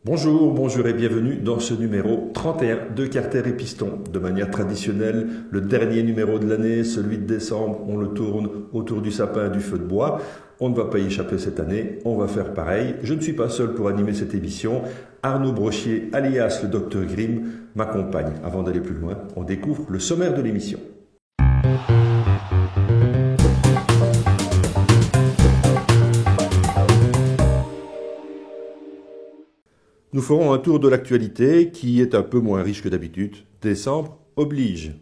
Bonjour et bienvenue dans ce numéro 31 de Carter et Piston. De manière traditionnelle, le dernier numéro de l'année, celui de décembre, on le tourne autour du sapin du feu de bois. On ne va pas y échapper cette année, on va faire pareil. Je ne suis pas seul pour animer cette émission. Arnaud Brochier, alias le Dr Grimm, m'accompagne. Avant d'aller plus loin, on découvre le sommaire de l'émission. Nous ferons un tour de l'actualité qui est un peu moins riche que d'habitude. Décembre oblige.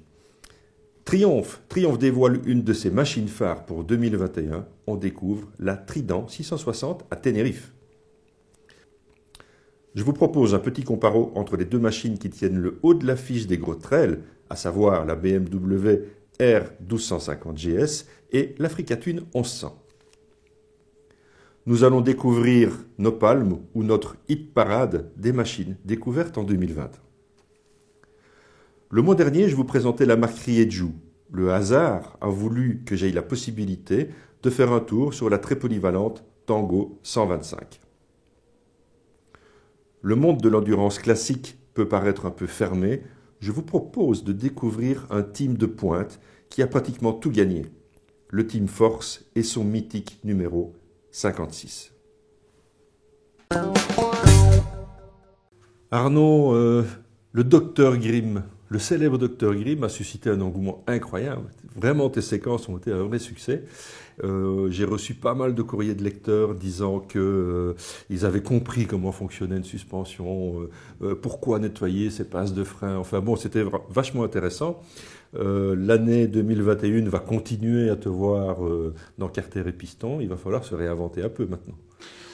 Triumph dévoile une de ses machines phares pour 2021. On découvre la Trident 660 à Tenerife. Je vous propose un petit comparo entre les deux machines qui tiennent le haut de l'affiche des gros trails, à savoir la BMW R1250 GS et l'Africa Twin 1100. Nous allons découvrir nos palmes ou notre hit parade des machines découvertes en 2020. Le mois dernier, je vous présentais la marque Rieju. Le hasard a voulu que j'aie la possibilité de faire un tour sur la très polyvalente Tango 125. Le monde de l'endurance classique peut paraître un peu fermé. Je vous propose de découvrir un team de pointe qui a pratiquement tout gagné. Le Team Force et son mythique numéro 56. Arnaud, le Dr Grimm, le célèbre Dr Grimm a suscité un engouement incroyable. Vraiment, tes séquences ont été un vrai succès. J'ai reçu pas mal de courriers de lecteurs disant qu'ils avaient compris comment fonctionnait une suspension, pourquoi nettoyer ses passes de frein. Enfin bon, c'était vachement intéressant. L'année 2021 va continuer à te voir dans Carter et Piston. Il va falloir se réinventer un peu maintenant.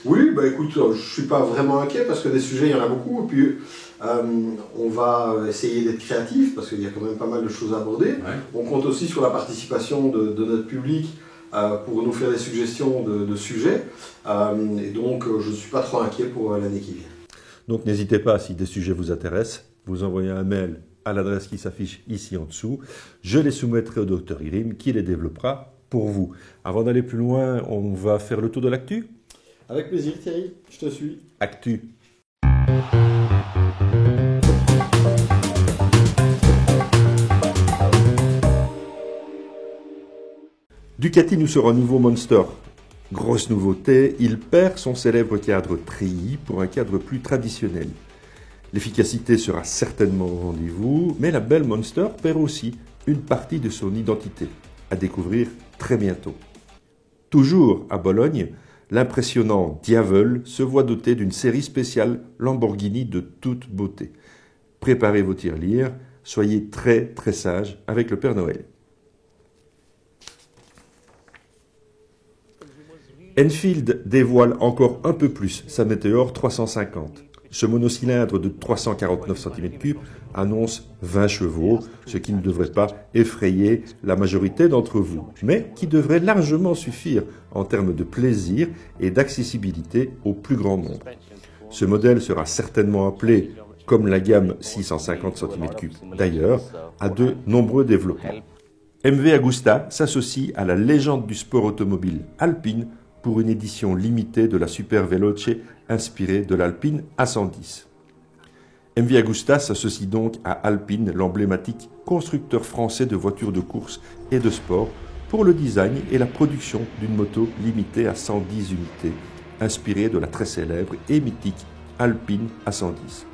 Oui, bah écoute, je ne suis pas vraiment inquiet parce que des sujets, il y en a beaucoup. Et puis, on va essayer d'être créatif parce qu'il y a quand même pas mal de choses à aborder. Ouais. On compte aussi sur la participation de notre public pour nous faire des suggestions de sujets. Et donc, je ne suis pas trop inquiet pour l'année qui vient. Donc, n'hésitez pas, si des sujets vous intéressent, vous envoyez un mail à l'adresse qui s'affiche ici en dessous. Je les soumettrai au Dr Grimm qui les développera pour vous. Avant d'aller plus loin, on va faire le tour de l'actu. Avec plaisir Thierry, je te suis. Actu. Ducati nous sort un nouveau Monster. Grosse nouveauté, il perd son célèbre cadre treillis pour un cadre plus traditionnel. L'efficacité sera certainement au rendez-vous, mais la belle Monster perd aussi une partie de son identité, à découvrir très bientôt. Toujours à Bologne, l'impressionnant Diavel se voit doté d'une série spéciale Lamborghini de toute beauté. Préparez vos tirelires, soyez très très sages avec le Père Noël. Enfield dévoile encore un peu plus sa Meteor 350. Ce monocylindre de 349 cm3 annonce 20 chevaux, ce qui ne devrait pas effrayer la majorité d'entre vous, mais qui devrait largement suffire en termes de plaisir et d'accessibilité au plus grand nombre. Ce modèle sera certainement appelé, comme la gamme 650 cm3 d'ailleurs, à de nombreux développements. MV Agusta s'associe à la légende du sport automobile Alpine pour une édition limitée de la Super Veloce inspirée de l'Alpine A110. MV Agusta s'associe donc à Alpine, l'emblématique constructeur français de voitures de course et de sport, pour le design et la production d'une moto limitée à 110 unités, inspirée de la très célèbre et mythique Alpine A110.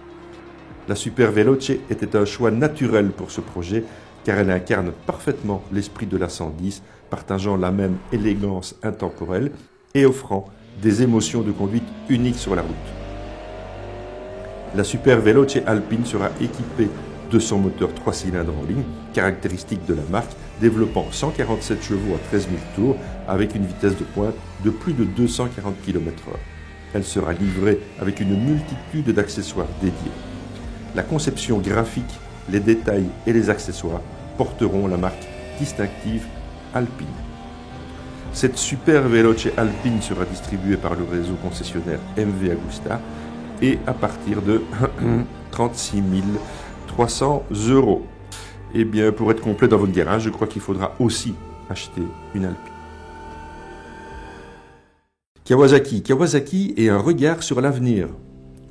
La Super Veloce était un choix naturel pour ce projet, car elle incarne parfaitement l'esprit de la 110, partageant la même élégance intemporelle et offrant des émotions de conduite uniques sur la route. La Super Veloce Alpine sera équipée de son moteur 3 cylindres en ligne, caractéristique de la marque, développant 147 chevaux à 13 000 tours avec une vitesse de pointe de plus de 240 km/h. Elle sera livrée avec une multitude d'accessoires dédiés. La conception graphique, les détails et les accessoires porteront la marque distinctive Alpine. Cette Super Veloce Alpine sera distribuée par le réseau concessionnaire MV Agusta et à partir de 36 300 €. Eh bien, pour être complet dans votre garage, je crois qu'il faudra aussi acheter une Alpine. Kawasaki. Kawasaki est un regard sur l'avenir.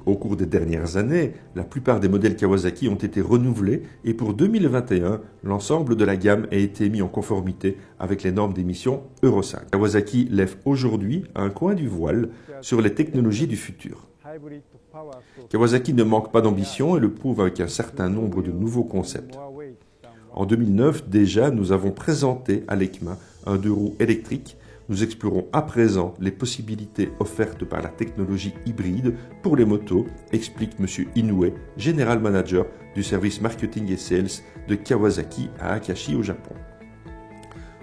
Au cours des dernières années, la plupart des modèles Kawasaki ont été renouvelés et pour 2021, l'ensemble de la gamme a été mis en conformité avec les normes d'émission Euro 5. Kawasaki lève aujourd'hui un coin du voile sur les technologies du futur. Kawasaki ne manque pas d'ambition et le prouve avec un certain nombre de nouveaux concepts. En 2009, déjà, nous avons présenté à l'EICMA un 2 roues électrique. Nous explorons à présent les possibilités offertes par la technologie hybride pour les motos, explique M. Inoue, General Manager du service marketing et sales de Kawasaki à Akashi au Japon.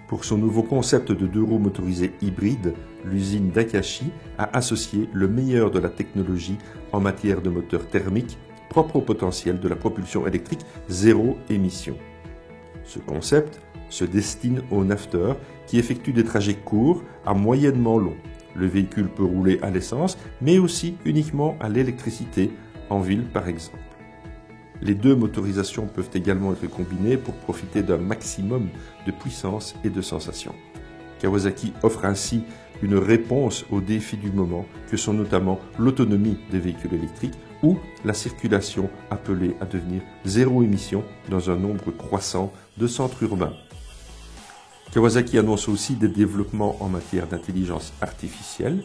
Pour son nouveau concept de 2 roues motorisées hybrides, l'usine d'Akashi a associé le meilleur de la technologie en matière de moteur thermique, propre au potentiel de la propulsion électrique zéro émission. Ce concept se destine aux nafteurs qui effectuent des trajets courts à moyennement longs. Le véhicule peut rouler à l'essence, mais aussi uniquement à l'électricité, en ville par exemple. Les deux motorisations peuvent également être combinées pour profiter d'un maximum de puissance et de sensations. Kawasaki offre ainsi une réponse aux défis du moment, que sont notamment l'autonomie des véhicules électriques ou la circulation appelée à devenir zéro émission dans un nombre croissant de centres urbains. Kawasaki annonce aussi des développements en matière d'intelligence artificielle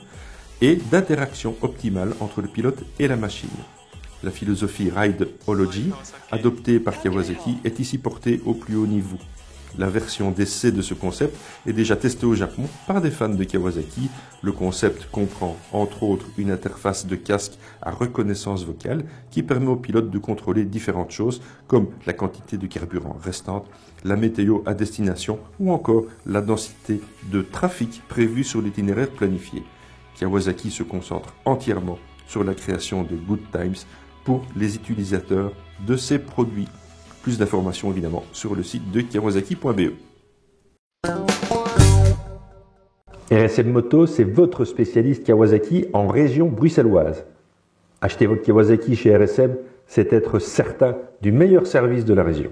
et d'interaction optimale entre le pilote et la machine. La philosophie Rideology, adoptée par Kawasaki, est ici portée au plus haut niveau. La version d'essai de ce concept est déjà testée au Japon par des fans de Kawasaki. Le concept comprend entre autres une interface de casque à reconnaissance vocale qui permet au pilote de contrôler différentes choses comme la quantité de carburant restante, la météo à destination ou encore la densité de trafic prévue sur l'itinéraire planifié. Kawasaki se concentre entièrement sur la création de good times pour les utilisateurs de ses produits. Plus d'informations évidemment sur le site de kawasaki.be. RSM Moto, c'est votre spécialiste Kawasaki en région bruxelloise. Acheter votre Kawasaki chez RSM, c'est être certain du meilleur service de la région.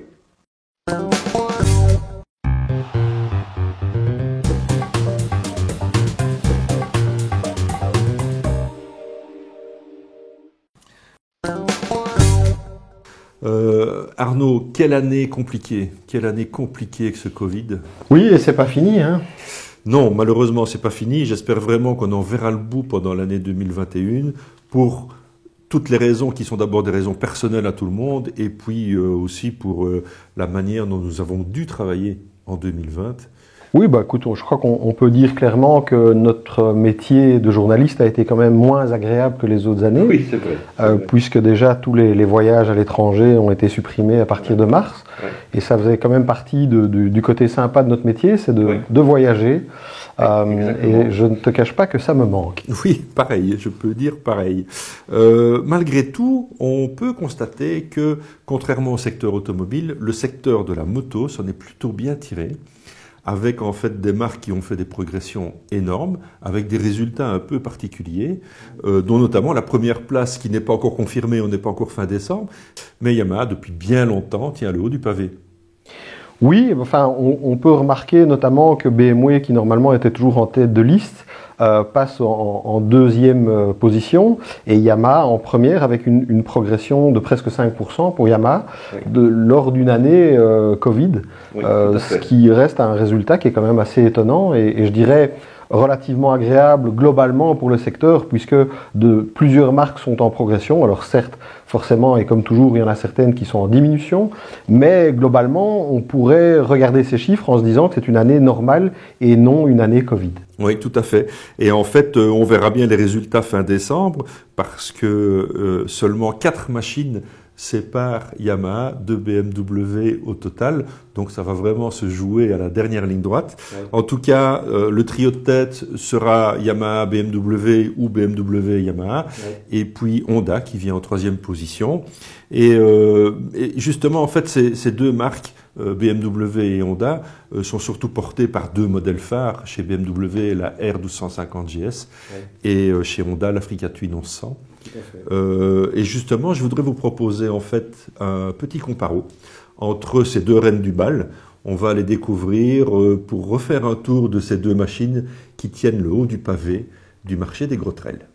Arnaud, quelle année compliquée avec ce Covid. Oui, et c'est pas fini, hein. Non, malheureusement, c'est pas fini. J'espère vraiment qu'on en verra le bout pendant l'année 2021 pour toutes les raisons qui sont d'abord des raisons personnelles à tout le monde et puis aussi pour la manière dont nous avons dû travailler en 2020. Oui, bah écoute, je crois qu'on peut dire clairement que notre métier de journaliste a été quand même moins agréable que les autres années. Oui, c'est vrai. Puisque déjà tous les voyages à l'étranger ont été supprimés à partir de mars. Ouais. Et ça faisait quand même partie du côté sympa de notre métier, c'est de voyager. Et je ne te cache pas que ça me manque. Oui, pareil, je peux dire pareil. Malgré tout, on peut constater que, contrairement au secteur automobile, le secteur de la moto s'en est plutôt bien tiré, avec en fait des marques qui ont fait des progressions énormes, avec des résultats un peu particuliers, dont notamment la première place qui n'est pas encore confirmée, on n'est pas encore fin décembre, mais Yamaha depuis bien longtemps tient le haut du pavé. Oui, enfin, on peut remarquer notamment que BMW, qui normalement était toujours en tête de liste, passe en deuxième position et Yamaha en première avec une progression de presque 5% pour Yamaha lors d'une année Covid, ce qui reste un résultat qui est quand même assez étonnant et je dirais relativement agréable globalement pour le secteur puisque plusieurs marques sont en progression. Alors certes, forcément, et comme toujours, il y en a certaines qui sont en diminution, mais globalement, on pourrait regarder ces chiffres en se disant que c'est une année normale et non une année Covid. Oui, tout à fait. Et en fait, on verra bien les résultats fin décembre parce que seulement 4 machines séparent Yamaha de BMW au total. Donc ça va vraiment se jouer à la dernière ligne droite. Ouais. En tout cas, le trio de tête sera Yamaha, BMW ou BMW, Yamaha. Ouais. Et puis Honda qui vient en 3e position. Et justement, en fait, ces deux marques, BMW et Honda, sont surtout portées par 2 modèles phares. Chez BMW, la R1250 GS et chez Honda, l'Africa Twin 1100. Tout à fait. Et justement, je voudrais vous proposer en fait un petit comparo entre ces deux reines du bal. On va les découvrir pour refaire un tour de ces deux machines qui tiennent le haut du pavé du marché des Grotterelles.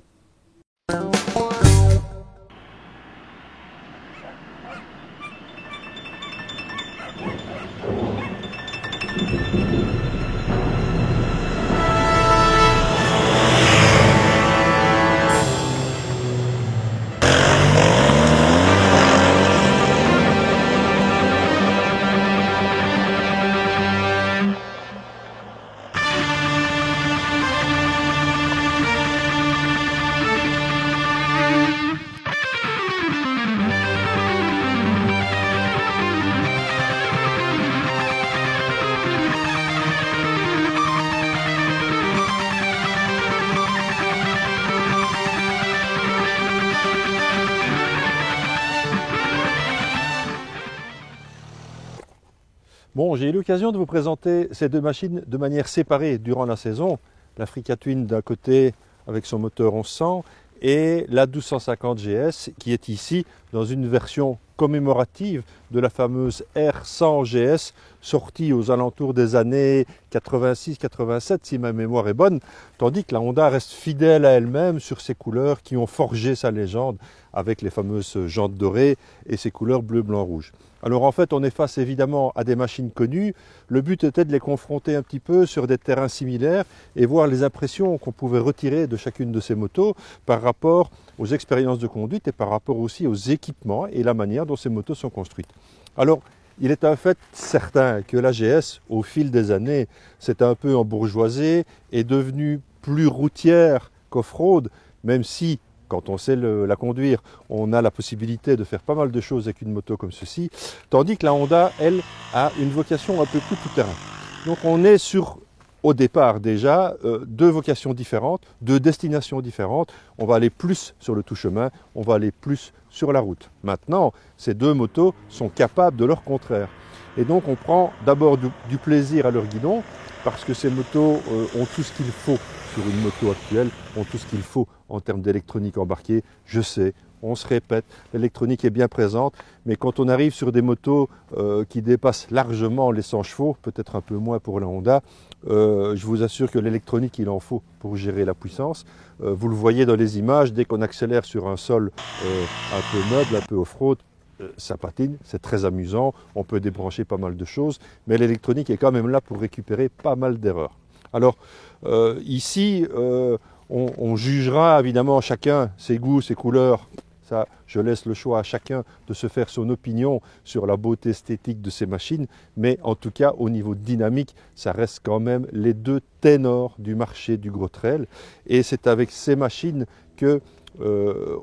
Bon, j'ai eu l'occasion de vous présenter ces deux machines de manière séparée durant la saison. La Africa Twin d'un côté avec son moteur 1100 et la 1250 GS qui est ici dans une version commémorative de la fameuse R100 GS sortie aux alentours des années 86-87 si ma mémoire est bonne, tandis que la Honda reste fidèle à elle-même sur ses couleurs qui ont forgé sa légende avec les fameuses jantes dorées et ses couleurs bleu, blanc, rouge. Alors en fait on est face évidemment à des machines connues, le but était de les confronter un petit peu sur des terrains similaires et voir les impressions qu'on pouvait retirer de chacune de ces motos par rapport aux expériences de conduite et par rapport aussi aux équipements et la manière dont ces motos sont construites. Alors il est un fait certain que la GS au fil des années s'est un peu embourgeoisée, est devenue plus routière qu'off-road, même si quand on sait la conduire, on a la possibilité de faire pas mal de choses avec une moto comme ceci, tandis que la Honda, elle, a une vocation un peu plus tout-terrain. Donc on est sur, au départ déjà, deux vocations différentes, deux destinations différentes. On va aller plus sur le tout-chemin, on va aller plus sur la route. Maintenant, ces deux motos sont capables de leur contraire. Et donc on prend d'abord du plaisir à leur guidon, parce que ces motos ont tout ce qu'il faut sur une moto actuelle, ont tout ce qu'il faut en termes d'électronique embarquée. Je sais, on se répète, l'électronique est bien présente, mais quand on arrive sur des motos qui dépassent largement les 100 chevaux, peut-être un peu moins pour la Honda, je vous assure que l'électronique, il en faut pour gérer la puissance. Vous le voyez dans les images, dès qu'on accélère sur un sol un peu meuble, un peu off-road, ça patine, c'est très amusant, on peut débrancher pas mal de choses, mais l'électronique est quand même là pour récupérer pas mal d'erreurs. Alors ici, on jugera évidemment chacun ses goûts, ses couleurs. Ça, je laisse le choix à chacun de se faire son opinion sur la beauté esthétique de ces machines, mais en tout cas au niveau dynamique, ça reste quand même les deux ténors du marché du Grotterell. Et c'est avec ces machines que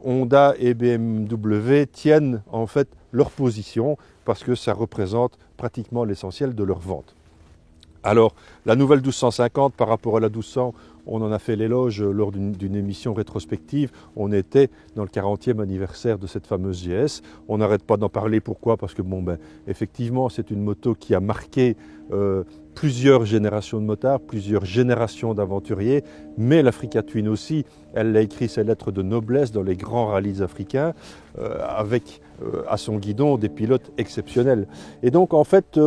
Honda et BMW tiennent en fait leur position parce que ça représente pratiquement l'essentiel de leur vente. Alors, la nouvelle 1250 par rapport à la 1200, on en a fait l'éloge lors d'une émission rétrospective. On était dans le 40e anniversaire de cette fameuse GS. On n'arrête pas d'en parler. Pourquoi? Parce que, bon, effectivement, c'est une moto qui a marqué plusieurs générations de motards, plusieurs générations d'aventuriers, mais l'Africa Twin aussi, elle a écrit ses lettres de noblesse dans les grands rallyes africains, avec à son guidon des pilotes exceptionnels. Et donc en fait,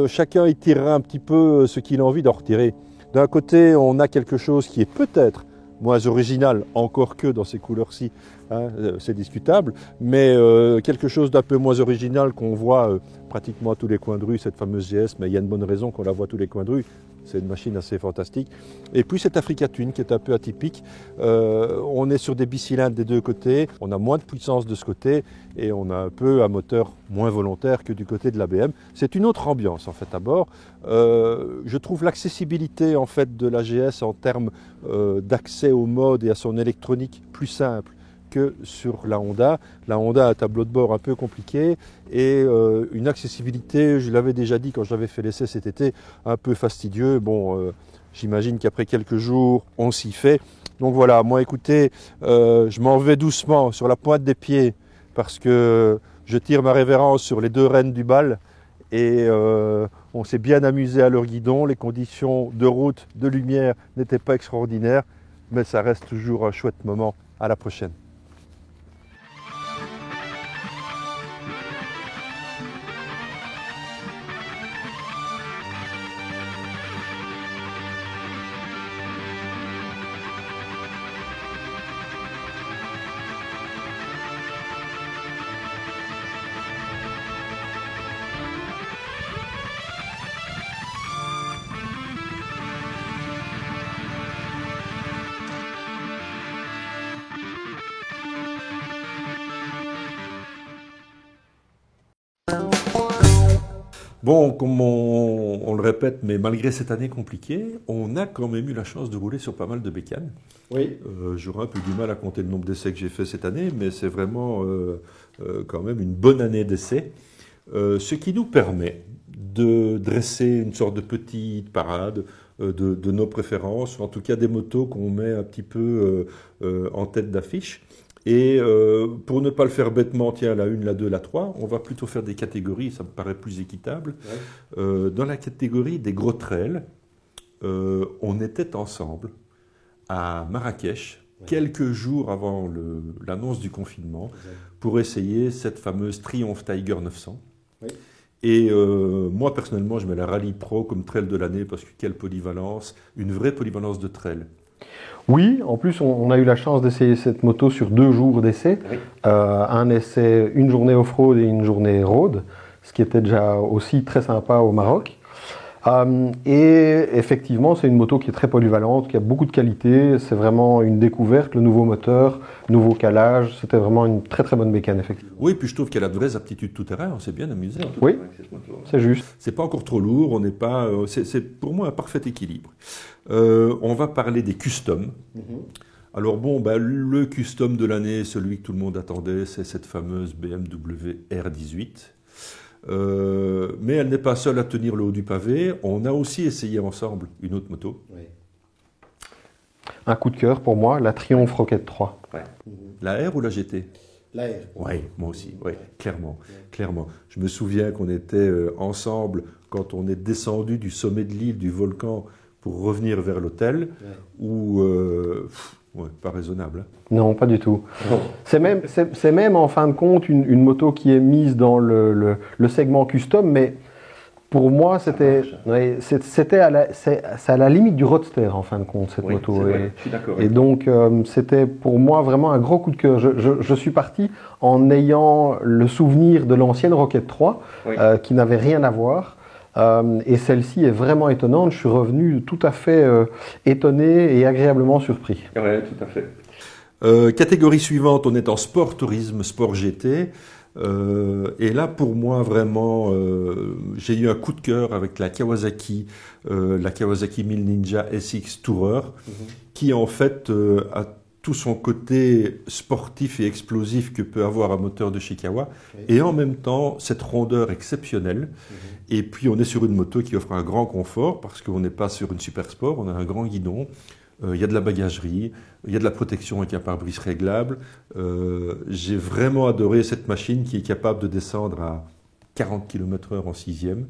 chacun y tirera un petit peu ce qu'il a envie d'en retirer. D'un côté, on a quelque chose qui est peut-être moins original, encore que dans ces couleurs-ci, hein, c'est discutable, mais quelque chose d'un peu moins original qu'on voit pratiquement à tous les coins de rue, cette fameuse GS, mais il y a une bonne raison qu'on la voit à tous les coins de rue, c'est une machine assez fantastique. Et puis cette Africa Twin qui est un peu atypique, on est sur des bicylindres des deux côtés, on a moins de puissance de ce côté, et on a un peu un moteur moins volontaire que du côté de la BM. C'est une autre ambiance en fait à bord. Je trouve l'accessibilité en fait de la GS en termes d'accès au mode et à son électronique plus simple que sur la Honda. La Honda a un tableau de bord un peu compliqué et une accessibilité, je l'avais déjà dit quand j'avais fait l'essai cet été, un peu fastidieux. Bon, j'imagine qu'après quelques jours, on s'y fait. Donc voilà, moi écoutez, je m'en vais doucement sur la pointe des pieds parce que je tire ma révérence sur les deux reines du bal et on s'est bien amusé à leur guidon. Les conditions de route, de lumière n'étaient pas extraordinaires, mais ça reste toujours un chouette moment. À la prochaine. Bon, comme on le répète, mais malgré cette année compliquée, on a quand même eu la chance de rouler sur pas mal de bécanes. Oui. J'aurais un peu du mal à compter le nombre d'essais que j'ai fait cette année, mais c'est vraiment quand même une bonne année d'essais. Ce qui nous permet de dresser une sorte de petite parade de nos préférences, ou en tout cas des motos qu'on met un petit peu en tête d'affiche. Et pour ne pas le faire bêtement, tiens, la 1, la 2, la 3, on va plutôt faire des catégories, ça me paraît plus équitable. Ouais. Dans la catégorie des gros trails, on était ensemble à Marrakech, quelques jours avant l'annonce du confinement, pour essayer cette fameuse Triumph Tiger 900. Oui. Et moi, personnellement, je mets la Rallye Pro comme trail de l'année, parce que quelle polyvalence, une vraie polyvalence de trail. Oui, en plus, on a eu la chance d'essayer cette moto sur 2 jours d'essai. Oui. Un essai, une journée off-road et une journée road, ce qui était déjà aussi très sympa au Maroc. Et effectivement, c'est une moto qui est très polyvalente, qui a beaucoup de qualité. C'est vraiment une découverte, le nouveau moteur, nouveau calage. C'était vraiment une très très bonne bécane, effectivement. Oui, puis je trouve qu'elle a de vraies aptitudes tout-terrain. On s'est bien amusé. Oui, c'est juste. C'est pas encore trop lourd. On n'est pas. C'est pour moi un parfait équilibre. On va parler des customs. Alors bon, le custom de l'année, celui que tout le monde attendait, c'est cette fameuse BMW R18. Mais elle n'est pas seule à tenir le haut du pavé. On a aussi essayé ensemble une autre moto. Oui. Un coup de cœur pour moi, la Triumph Rocket 3. Ouais. La R ou la GT? La R. Oui, moi aussi, clairement, clairement. Je me souviens qu'on était ensemble quand on est descendu du sommet de l'île, du volcan, pour revenir vers l'hôtel, où... pas raisonnable. Hein. Non, pas du tout. C'est même en fin de compte une moto qui est mise dans le segment custom, mais pour moi c'était à la limite du roadster en fin de compte cette moto. Vrai, je suis d'accord. Et donc c'était pour moi vraiment un gros coup de cœur. Je suis parti en ayant le souvenir de l'ancienne Rocket 3 qui n'avait rien à voir. Et celle-ci est vraiment étonnante. Je suis revenu tout à fait étonné et agréablement surpris. Oui, tout à fait. Catégorie suivante, on est en sport tourisme, sport GT. Et là, pour moi, vraiment, j'ai eu un coup de cœur avec la Kawasaki 1000 Ninja SX Tourer, qui en fait a tout son côté sportif et explosif que peut avoir un moteur de chez Kawa, et en même temps cette rondeur exceptionnelle. Et puis on est sur une moto qui offre un grand confort, parce qu'on n'est pas sur une super sport, on a un grand guidon, il y a de la bagagerie, il y a de la protection avec un pare-brise réglable. J'ai vraiment adoré cette machine qui est capable de descendre à 40 km/h en 6e.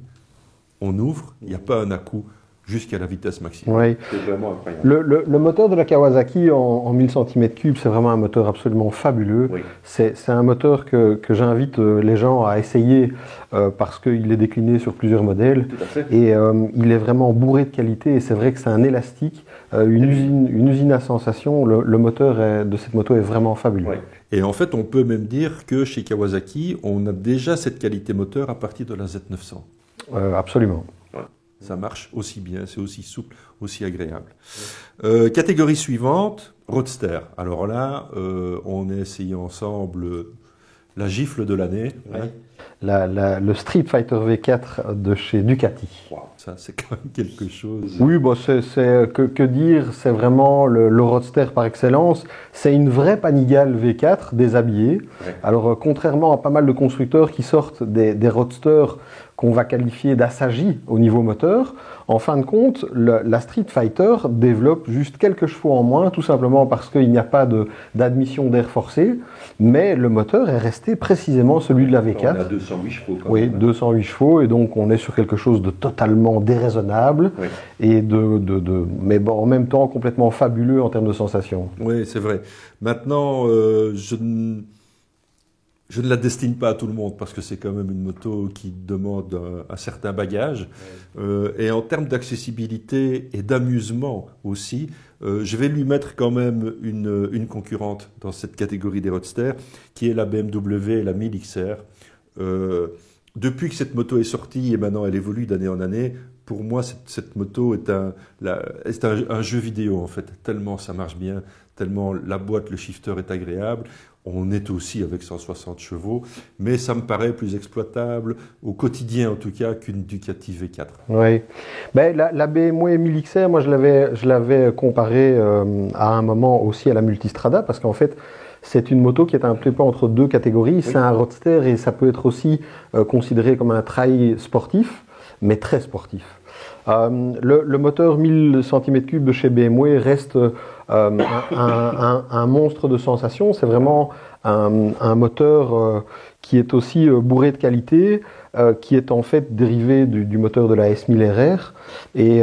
On ouvre, il n'y a pas un à-coup, jusqu'à la vitesse maximum. Oui. C'est vraiment incroyable. Le moteur de la Kawasaki en 1000 cm3, c'est vraiment un moteur absolument fabuleux. Oui. C'est un moteur que j'invite les gens à essayer parce qu'il est décliné sur plusieurs modèles. Tout à fait. Et il est vraiment bourré de qualité. Et c'est vrai que c'est un élastique, une usine à sensation. Le moteur de cette moto est vraiment fabuleux. Oui. Et en fait, on peut même dire que chez Kawasaki, on a déjà cette qualité moteur à partir de la Z900. Absolument. Ça marche aussi bien, c'est aussi souple, aussi agréable. Catégorie suivante, roadster. Alors là, on a essayé ensemble la gifle de l'année. Oui. Le Street Fighter V4 de chez Ducati. Wow, ça c'est quand même quelque chose. Oui, bon, que dire, c'est vraiment le roadster par excellence. C'est une vraie Panigale V4 déshabillée. Ouais. Alors contrairement à pas mal de constructeurs qui sortent des roadsters qu'on va qualifier d'assagis au niveau moteur, en fin de compte, la Street Fighter développe juste quelques chevaux en moins, tout simplement parce qu'il n'y a pas d'admission d'air forcé, mais le moteur est resté précisément celui de la V4. On a 208 chevaux. Quand même. Oui, 208 chevaux, et donc on est sur quelque chose de totalement déraisonnable, oui. Et mais bon, en même temps complètement fabuleux en termes de sensations. Oui, c'est vrai. Maintenant, je ne la destine pas à tout le monde parce que c'est quand même une moto qui demande un certain bagage. Et en termes d'accessibilité et d'amusement aussi, je vais lui mettre quand même une concurrente dans cette catégorie des roadsters, qui est la BMW et la 1000 XR. Depuis que cette moto est sortie et maintenant elle évolue d'année en année, pour moi cette moto est un jeu vidéo en fait, tellement ça marche bien, tellement la boîte, le shifter est agréable. On est aussi avec 160 chevaux, mais ça me paraît plus exploitable, au quotidien en tout cas, qu'une Ducati V4. Oui. Ben, la BMW 1000XR, moi je l'avais comparée à un moment aussi à la Multistrada, parce qu'en fait, c'est une moto qui est un peu entre deux catégories. Oui. C'est un roadster et ça peut être aussi considéré comme un trail sportif, mais très sportif. Le moteur 1000 cm3 de chez BMW reste un monstre de sensations. C'est vraiment un moteur qui est aussi bourré de qualité, qui est en fait dérivé du moteur de la S1000RR. Et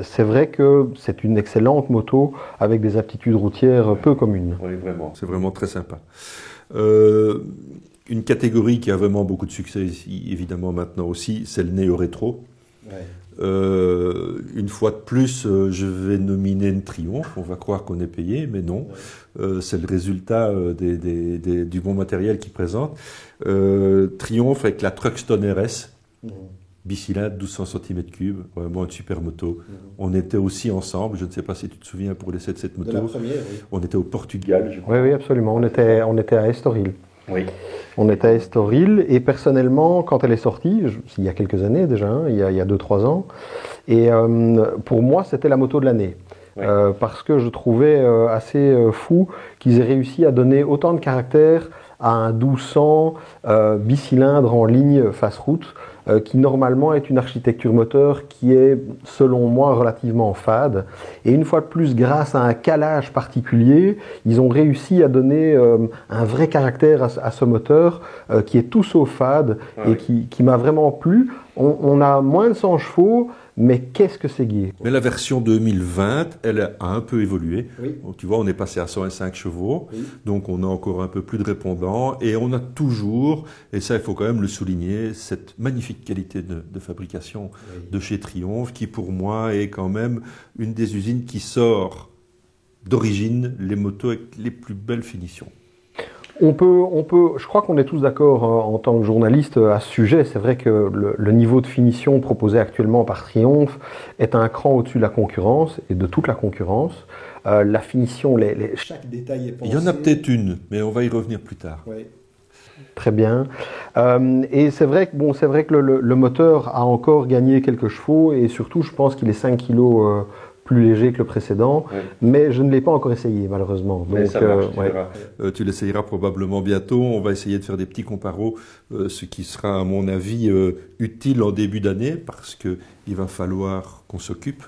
c'est vrai que c'est une excellente moto avec des aptitudes routières peu communes. Oui, vraiment. C'est vraiment très sympa. Une catégorie qui a vraiment beaucoup de succès ici, évidemment maintenant aussi, c'est le néo-rétro. Ouais. Une fois de plus, je vais nominer une Triumph. On va croire qu'on est payé, mais non. C'est le résultat du bon matériel qu'ils présentent. Triumph avec la Truckstone RS, bicylindre, 1200 cm3, vraiment une super moto. On était aussi ensemble, je ne sais pas si tu te souviens pour l'essai de cette moto. De la première, oui. On était au Portugal, je crois. Oui, absolument. On était à Estoril. Oui. On était à Estoril et personnellement, quand elle est sortie, il y a quelques années déjà, hein, il y a 2-3 ans, et pour moi c'était la moto de l'année. Oui. Parce que je trouvais assez fou qu'ils aient réussi à donner autant de caractère à un 1200 bicylindre en ligne face route, qui normalement est une architecture moteur qui est, selon moi, relativement fade. Et une fois de plus, grâce à un calage particulier, ils ont réussi à donner un vrai caractère à ce moteur qui est tout sauf fade et qui m'a vraiment plu. On a moins de 100 chevaux, mais qu'est-ce que c'est gai. Mais la version 2020, elle a un peu évolué. Oui. Donc, tu vois, on est passé à 105 chevaux, oui. Donc on a encore un peu plus de répondants, et on a toujours, et ça il faut quand même le souligner, cette magnifique qualité de fabrication de chez Triumph, qui pour moi est quand même une des usines qui sort d'origine les motos avec les plus belles finitions. Je crois qu'on est tous d'accord en tant que journaliste à ce sujet. C'est vrai que le niveau de finition proposé actuellement par Triumph est un cran au-dessus de la concurrence et de toute la concurrence. La finition, chaque détail est pensé. Il y en a peut-être une, mais on va y revenir plus tard. Oui. Très bien. Et c'est vrai que le moteur a encore gagné quelques chevaux et surtout, je pense qu'il est 5 kilos plus léger que le précédent, mais je ne l'ai pas encore essayé malheureusement. Donc, ça marche, tu l'essayeras probablement bientôt. On va essayer de faire des petits comparos, ce qui sera à mon avis utile en début d'année, parce qu'il va falloir qu'on s'occupe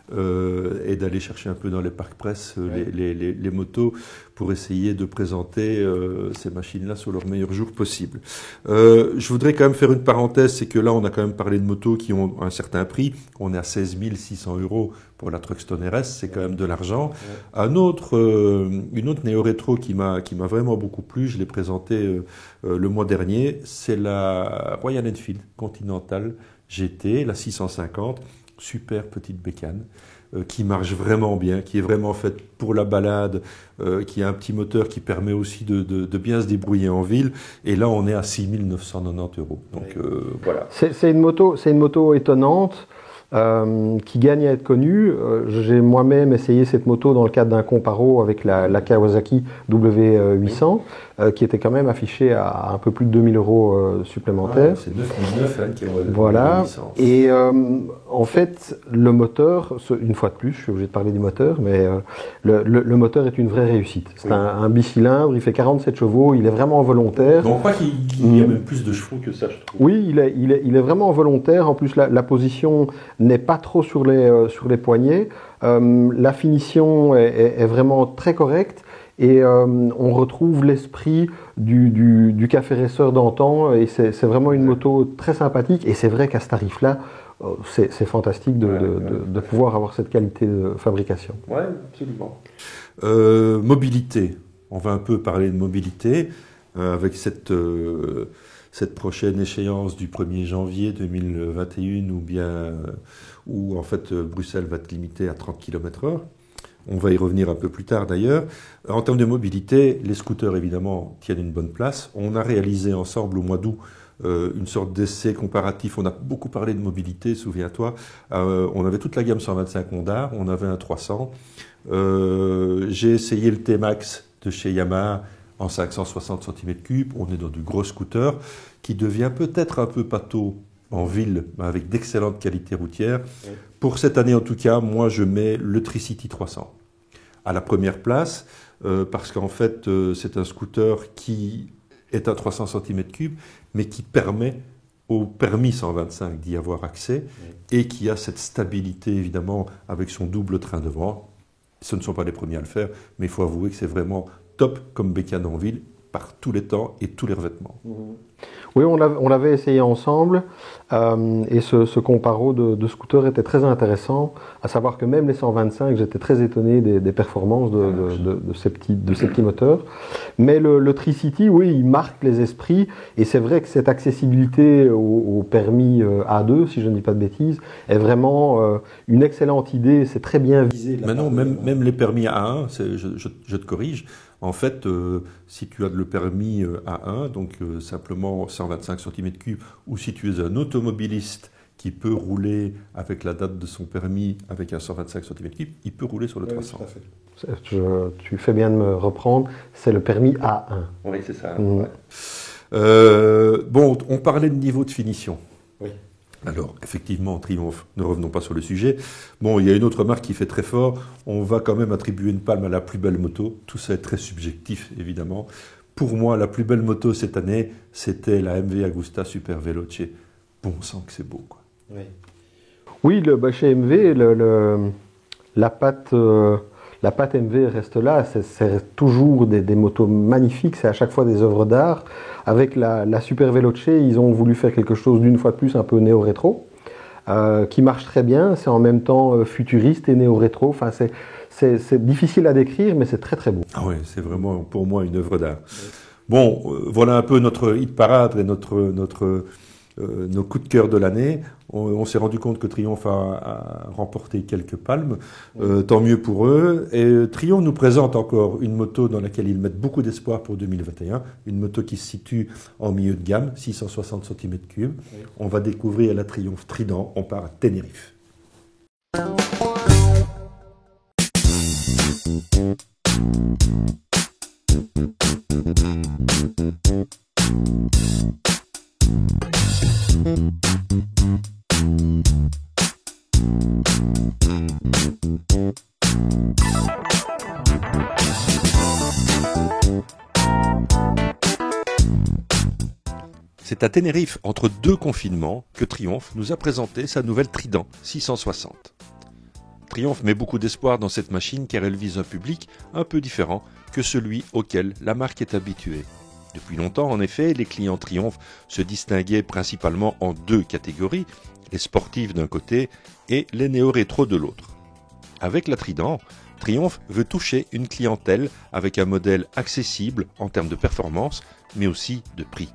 et d'aller chercher un peu dans les parcs presse les motos pour essayer de présenter ces machines-là sur leur meilleur jour possible. Je voudrais quand même faire une parenthèse, c'est que là on a quand même parlé de motos qui ont un certain prix. On est à 16 600 € pour la Truckstone RS, c'est quand même de l'argent. Une autre néo-rétro qui m'a vraiment beaucoup plu, je l'ai présenté le mois dernier, c'est la Royal Enfield Continental GT, la 650. Super petite bécane qui marche vraiment bien, qui est vraiment faite pour la balade, qui a un petit moteur qui permet aussi de bien se débrouiller en ville. Et là, on est à 6 990 €. Donc voilà. C'est une moto étonnante. Qui gagne à être connue. J'ai moi-même essayé cette moto dans le cadre d'un comparo avec la Kawasaki W800, qui était quand même affichée à un peu plus de 2000 € supplémentaires. C'est 9009 qui est voilà. Et en fait, le moteur, une fois de plus, je suis obligé de parler du moteur, mais le moteur est une vraie réussite. C'est un bicylindre, il fait 47 chevaux, il est vraiment volontaire. Donc, pas qu'il y a même plus de chevaux que ça, je trouve. Oui, il est vraiment volontaire. En plus, la position n'est pas trop sur les poignets. La finition est vraiment très correcte et on retrouve l'esprit du café racer d'antan et c'est vraiment une moto très sympathique et c'est vrai qu'à ce tarif-là, c'est fantastique de pouvoir avoir cette qualité de fabrication. Oui, absolument. Mobilité. On va un peu parler de mobilité avec cette prochaine échéance du 1er janvier 2021 où en fait Bruxelles va être limitée à 30 km/h. On va y revenir un peu plus tard d'ailleurs. En termes de mobilité, les scooters évidemment tiennent une bonne place. On a réalisé ensemble au mois d'août une sorte d'essai comparatif. On a beaucoup parlé de mobilité, souviens-toi. On avait toute la gamme 125 Honda, on avait un 300. J'ai essayé le T-Max de chez Yamaha en 560 cm3. On est dans du gros scooter qui devient peut-être un peu pâteau en ville, mais avec d'excellentes qualités routières. Oui. Pour cette année, en tout cas, moi, je mets le Tricity 300 à la première place, parce qu'en fait, c'est un scooter qui est à 300 cm3, mais qui permet au permis 125 d'y avoir accès, oui. Et qui a cette stabilité, évidemment, avec son double train devant. Ce ne sont pas les premiers à le faire, mais il faut avouer que c'est vraiment top comme bécane en ville, par tous les temps et tous les revêtements. Oui, on l'avait essayé ensemble, et ce comparo de scooter était très intéressant, à savoir que même les 125, j'étais très étonné des performances de ces petits moteurs. Mais le Tricity, oui, il marque les esprits, et c'est vrai que cette accessibilité au permis A2, si je ne dis pas de bêtises, est vraiment une excellente idée, c'est très bien visé. Mais non, même les permis A1, je te corrige. En fait, si tu as le permis A1, donc simplement 125 cm3, ou si tu es un automobiliste qui peut rouler avec la date de son permis avec un 125 cm3, il peut rouler sur le 300. Oui, tout à fait. Tu fais bien de me reprendre, c'est le permis A1. Oui, c'est ça. Ouais. Bon, on parlait de niveau de finition. Oui. Alors, effectivement, Triumph, ne revenons pas sur le sujet. Bon, il y a une autre marque qui fait très fort. On va quand même attribuer une palme à la plus belle moto. Tout ça est très subjectif, évidemment. Pour moi, la plus belle moto cette année, c'était la MV Agusta Super Veloce. Bon sang que c'est beau, quoi. Oui, chez MV, la patte MV reste là. C'est toujours des motos magnifiques. C'est à chaque fois des œuvres d'art. Avec la Super Veloce, ils ont voulu faire quelque chose d'une fois de plus un peu néo-rétro, qui marche très bien. C'est en même temps futuriste et néo-rétro. Enfin, c'est difficile à décrire, mais c'est très très beau. Ah ouais, c'est vraiment pour moi une œuvre d'art. Oui. Bon, voilà un peu notre hit parade et nos coups de cœur de l'année. On s'est rendu compte que Triumph a remporté quelques palmes, tant mieux pour eux. Et Triumph nous présente encore une moto dans laquelle ils mettent beaucoup d'espoir pour 2021, une moto qui se situe en milieu de gamme, 660 cm3. Oui. On va découvrir la Triumph Trident, on part à Tenerife. C'est à Tenerife, entre deux confinements, que Triumph nous a présenté sa nouvelle Trident 660. Triumph met beaucoup d'espoir dans cette machine car elle vise un public un peu différent que celui auquel la marque est habituée. Depuis longtemps, en effet, les clients Triumph se distinguaient principalement en deux catégories, les sportifs d'un côté et les néo-rétro de l'autre. Avec la Trident, Triumph veut toucher une clientèle avec un modèle accessible en termes de performance, mais aussi de prix.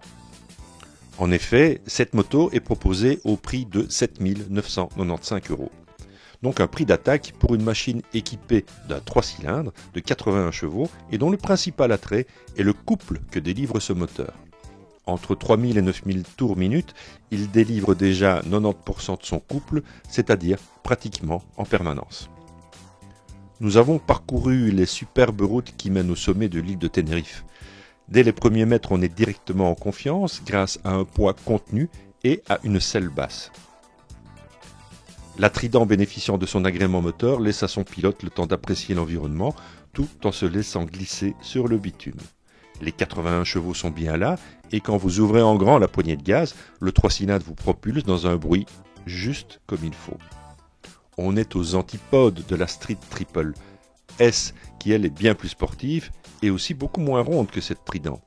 En effet, cette moto est proposée au prix de 7 995 €. Donc un prix d'attaque pour une machine équipée d'un 3 cylindres de 81 chevaux et dont le principal attrait est le couple que délivre ce moteur. Entre 3000 et 9000 tours minute, il délivre déjà 90% de son couple, c'est-à-dire pratiquement en permanence. Nous avons parcouru les superbes routes qui mènent au sommet de l'île de Tenerife. Dès les premiers mètres, on est directement en confiance grâce à un poids contenu et à une selle basse. La Trident, bénéficiant de son agrément moteur, laisse à son pilote le temps d'apprécier l'environnement tout en se laissant glisser sur le bitume. Les 81 chevaux sont bien là et quand vous ouvrez en grand la poignée de gaz, le 3 cylindres vous propulse dans un bruit juste comme il faut. On est aux antipodes de la Street Triple S qui elle est bien plus sportive et aussi beaucoup moins ronde que cette Trident.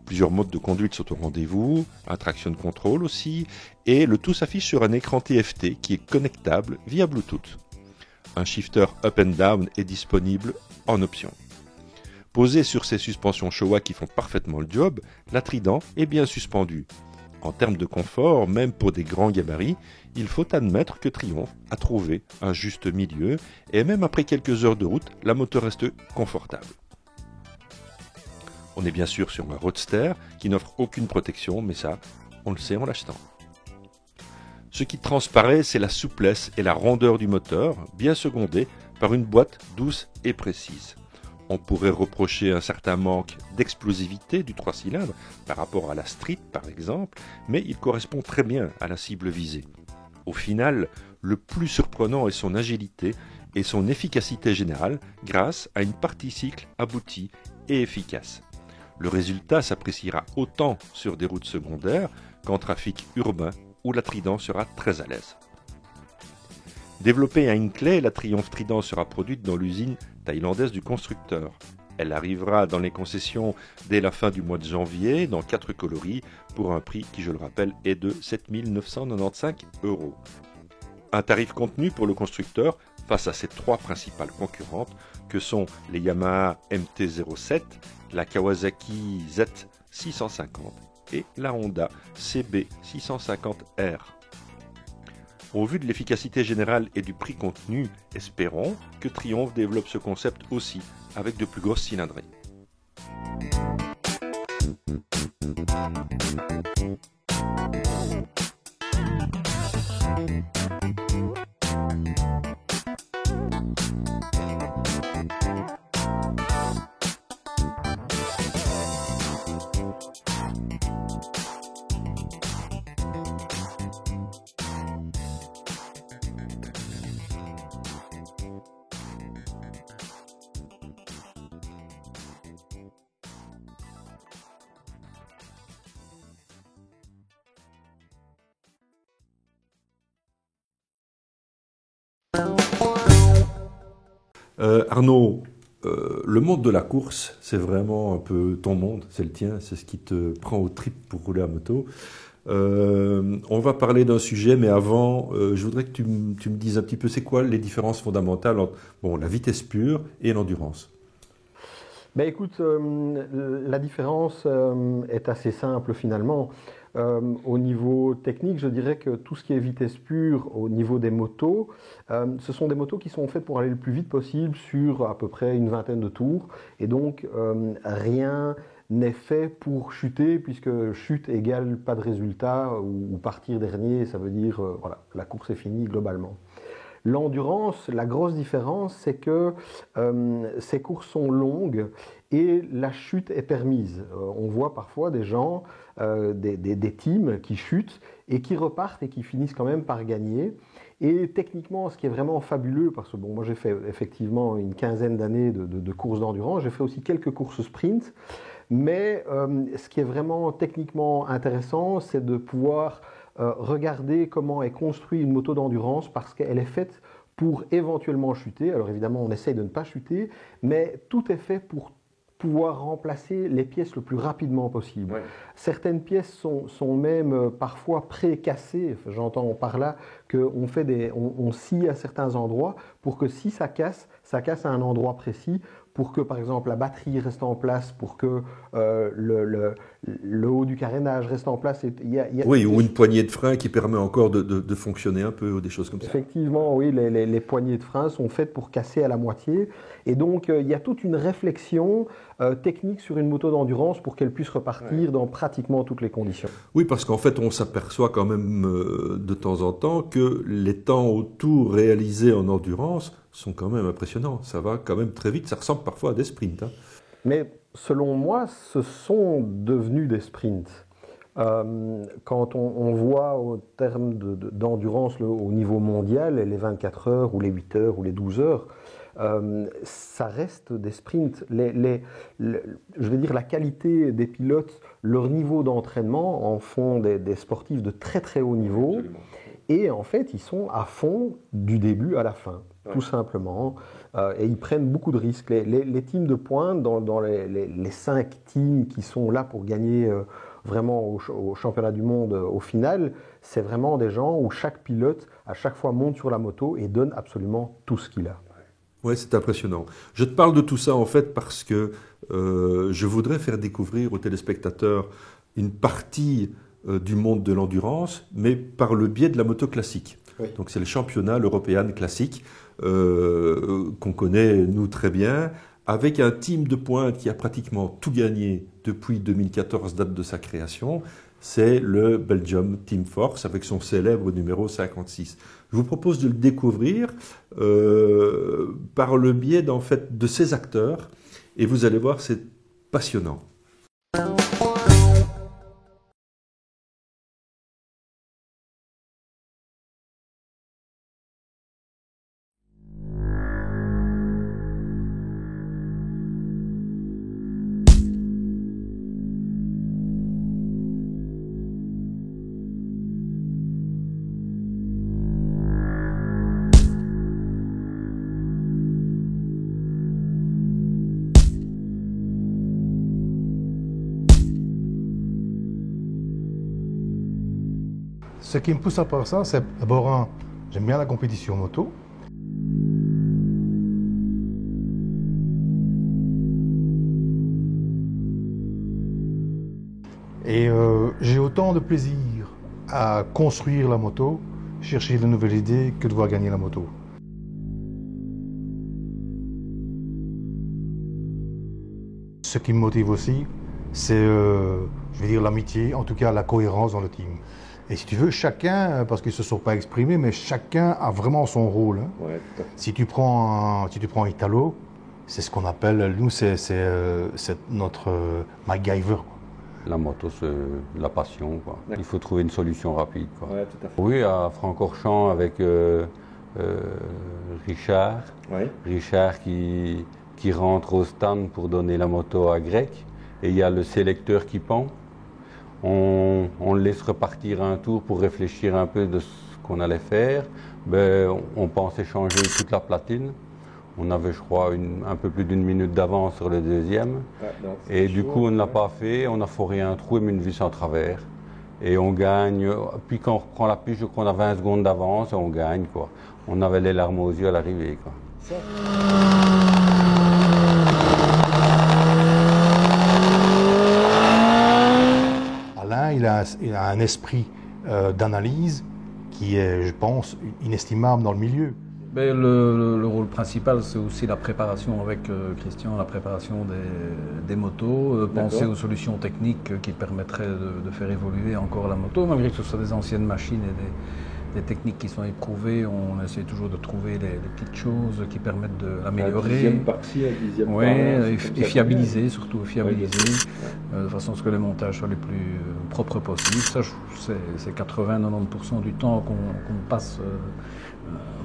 Plusieurs modes de conduite sont au rendez-vous, un traction control aussi, et le tout s'affiche sur un écran TFT qui est connectable via Bluetooth. Un shifter up and down est disponible en option. Posée sur ces suspensions Showa qui font parfaitement le job, la Trident est bien suspendue. En termes de confort, même pour des grands gabarits, il faut admettre que Triumph a trouvé un juste milieu, et même après quelques heures de route, la moto reste confortable. On est bien sûr sur un roadster qui n'offre aucune protection, mais ça, on le sait en l'achetant. Ce qui transparaît, c'est la souplesse et la rondeur du moteur, bien secondée par une boîte douce et précise. On pourrait reprocher un certain manque d'explosivité du 3 cylindres par rapport à la Street par exemple, mais il correspond très bien à la cible visée. Au final, le plus surprenant est son agilité et son efficacité générale grâce à une partie cycle aboutie et efficace. Le résultat s'appréciera autant sur des routes secondaires qu'en trafic urbain où la Trident sera très à l'aise. Développée à Hinckley, la Triumph Trident sera produite dans l'usine thaïlandaise du constructeur. Elle arrivera dans les concessions dès la fin du mois de janvier dans 4 coloris pour un prix qui, je le rappelle, est de 7 995 €. Un tarif contenu pour le constructeur face à ses 3 principales concurrentes que sont les Yamaha MT-07, la Kawasaki Z650 et la Honda CB650R. Au vu de l'efficacité générale et du prix contenu, espérons que Triumph développe ce concept aussi avec de plus grosses cylindrées. Arnaud, le monde de la course, c'est vraiment un peu ton monde, c'est le tien, c'est ce qui te prend aux tripes pour rouler à moto. On va parler d'un sujet, mais avant, je voudrais que tu me dises un petit peu, c'est quoi les différences fondamentales entre la vitesse pure et l'endurance? Ben écoute, la différence est assez simple finalement. Au niveau technique, je dirais que tout ce qui est vitesse pure au niveau des motos, ce sont des motos qui sont faites pour aller le plus vite possible sur à peu près une vingtaine de tours. Et donc, rien n'est fait pour chuter, puisque chute égale pas de résultat, ou partir dernier, ça veut dire, voilà, la course est finie globalement. L'endurance, la grosse différence, c'est que ces courses sont longues et la chute est permise. On voit parfois des gens, des teams qui chutent et qui repartent et qui finissent quand même par gagner. Et techniquement, ce qui est vraiment fabuleux, parce que bon, moi j'ai fait effectivement une quinzaine d'années de courses d'endurance, j'ai fait aussi quelques courses sprint, mais ce qui est vraiment techniquement intéressant, c'est de pouvoir regarder comment est construite une moto d'endurance, parce qu'elle est faite pour éventuellement chuter. Alors évidemment, on essaye de ne pas chuter, mais tout est fait pour pouvoir remplacer les pièces le plus rapidement possible. Ouais. Certaines pièces sont même parfois pré-cassées. J'entends par là qu'on scie à certains endroits pour que si ça casse à un endroit précis, pour que par exemple la batterie reste en place, pour que le haut du carénage reste en place. Oui, ou une poignée de frein qui permet encore de fonctionner un peu, ou des choses comme ça. Effectivement, oui, les poignées de frein sont faites pour casser à la moitié. Et donc, il y a toute une réflexion technique sur une moto d'endurance pour qu'elle puisse repartir dans pratiquement toutes les conditions. Oui, parce qu'en fait, on s'aperçoit quand même de temps en temps que les temps autour réalisés en endurance sont quand même impressionnants. Ça va quand même très vite. Ça ressemble parfois à des sprints. Mais selon moi, ce sont devenus des sprints. Quand on voit au terme d'endurance au niveau mondial, les 24 heures ou les 8 heures ou les 12 heures, ça reste des sprints. Je veux dire, la qualité des pilotes, leur niveau d'entraînement en font des sportifs de très très haut niveau. Absolument. Et en fait, ils sont à fond du début à la fin, tout simplement. Et ils prennent beaucoup de risques. Les teams de pointe, dans les 5 teams qui sont là pour gagner vraiment au championnat du monde au final, c'est vraiment des gens où chaque pilote, à chaque fois, monte sur la moto et donne absolument tout ce qu'il a. Oui, c'est impressionnant. Je te parle de tout ça en fait parce que je voudrais faire découvrir aux téléspectateurs une partie du monde de l'endurance, mais par le biais de la moto classique. Oui. Donc c'est le championnat l'European classique qu'on connaît nous très bien, avec un team de pointe qui a pratiquement tout gagné depuis 2014, date de sa création. C'est le Belgium Team Force avec son célèbre numéro 56. Je vous propose de le découvrir par le biais de ces acteurs Et vous allez voir, c'est passionnant. Ce qui me pousse à faire ça, c'est d'abord, j'aime bien la compétition moto. Et j'ai autant de plaisir à construire la moto, chercher de nouvelles idées, que de voir gagner la moto. Ce qui me motive aussi, c'est, je vais dire, l'amitié, en tout cas la cohérence dans le team. Et si tu veux, chacun, parce qu'ils ne se sont pas exprimés, mais chacun a vraiment son rôle. Hein. Ouais, tout à fait. Si tu prends Italo, c'est ce qu'on appelle, nous, c'est notre MacGyver. Quoi. La moto, c'est la passion, quoi. Il faut trouver une solution rapide, quoi. Ouais, tout à fait. Oui, à Francorchamps avec Richard. Ouais. Richard qui rentre au stand pour donner la moto à Greg. Et il y a le sélecteur qui pend. On le laisse repartir un tour pour réfléchir un peu de ce qu'on allait faire. Ben, on pensait changer toute la platine. On avait, je crois, un peu plus d'une minute d'avance sur le deuxième. Ouais, non, et du coup, on ne l'a pas fait. On a foré un trou et mis une vis en travers. Et on gagne. Puis quand on reprend la piste, je crois qu'on a 20 secondes d'avance et on gagne, quoi. On avait les larmes aux yeux à l'arrivée, quoi. Alain, il a un esprit d'analyse qui est, je pense, inestimable dans le milieu. Ben, le rôle principal, c'est aussi la préparation avec Christian, la préparation des motos, penser aux solutions techniques qui permettraient de faire évoluer encore la moto, malgré que ce soit des anciennes machines et des techniques qui sont éprouvées, on essaie toujours de trouver les petites choses qui permettent de l'améliorer. Un dixième par-ci, un dixième Oui, par-là. et fiabiliser, surtout fiabiliser, Ouais. de façon à ce que les montages soient les plus propres possibles. Ça, c'est 80-90% du temps qu'on passe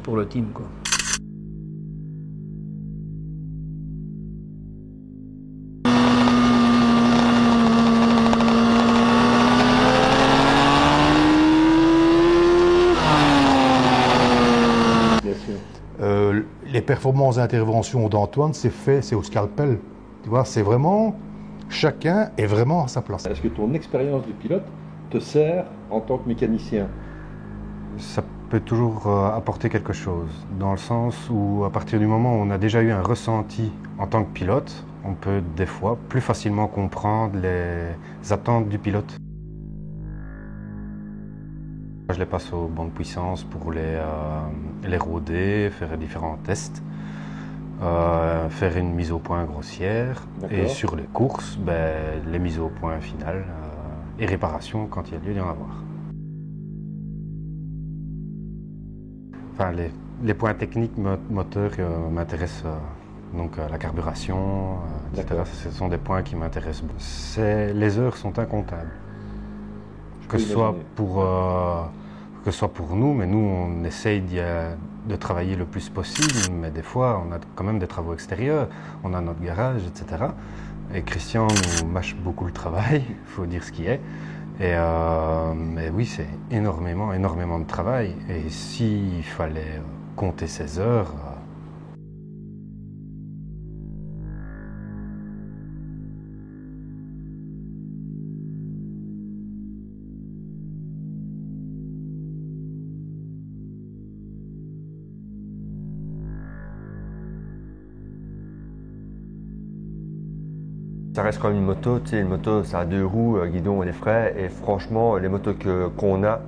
pour le team, quoi. Bien sûr. Les performances d'intervention d'Antoine, c'est au scalpel. Tu vois, c'est vraiment, chacun est vraiment à sa place. Est-ce que ton expérience de pilote te sert en tant que mécanicien? Ça peut toujours apporter quelque chose, dans le sens où à partir du moment où on a déjà eu un ressenti en tant que pilote, on peut des fois plus facilement comprendre les attentes du pilote. Je les passe aux bandes de puissance pour les rôder, faire différents tests, faire une mise au point grossière, et sur les courses, les mises au point finales et réparations quand il y a lieu d'y en avoir. Enfin, les points techniques moteurs m'intéressent, donc la carburation, etc. Ce sont des points qui m'intéressent. Les heures sont incomptables. Que ce soit pour nous, mais nous on essaye de travailler le plus possible, mais des fois on a quand même des travaux extérieurs, on a notre garage, etc. Et Christian nous mâche beaucoup le travail, il faut dire ce qui est. Mais oui, c'est énormément de travail. Et s'il fallait compter ses heures, Ça reste quand même une moto, tu sais, une moto ça a deux roues, guidon et des freins, et franchement les motos qu'on a,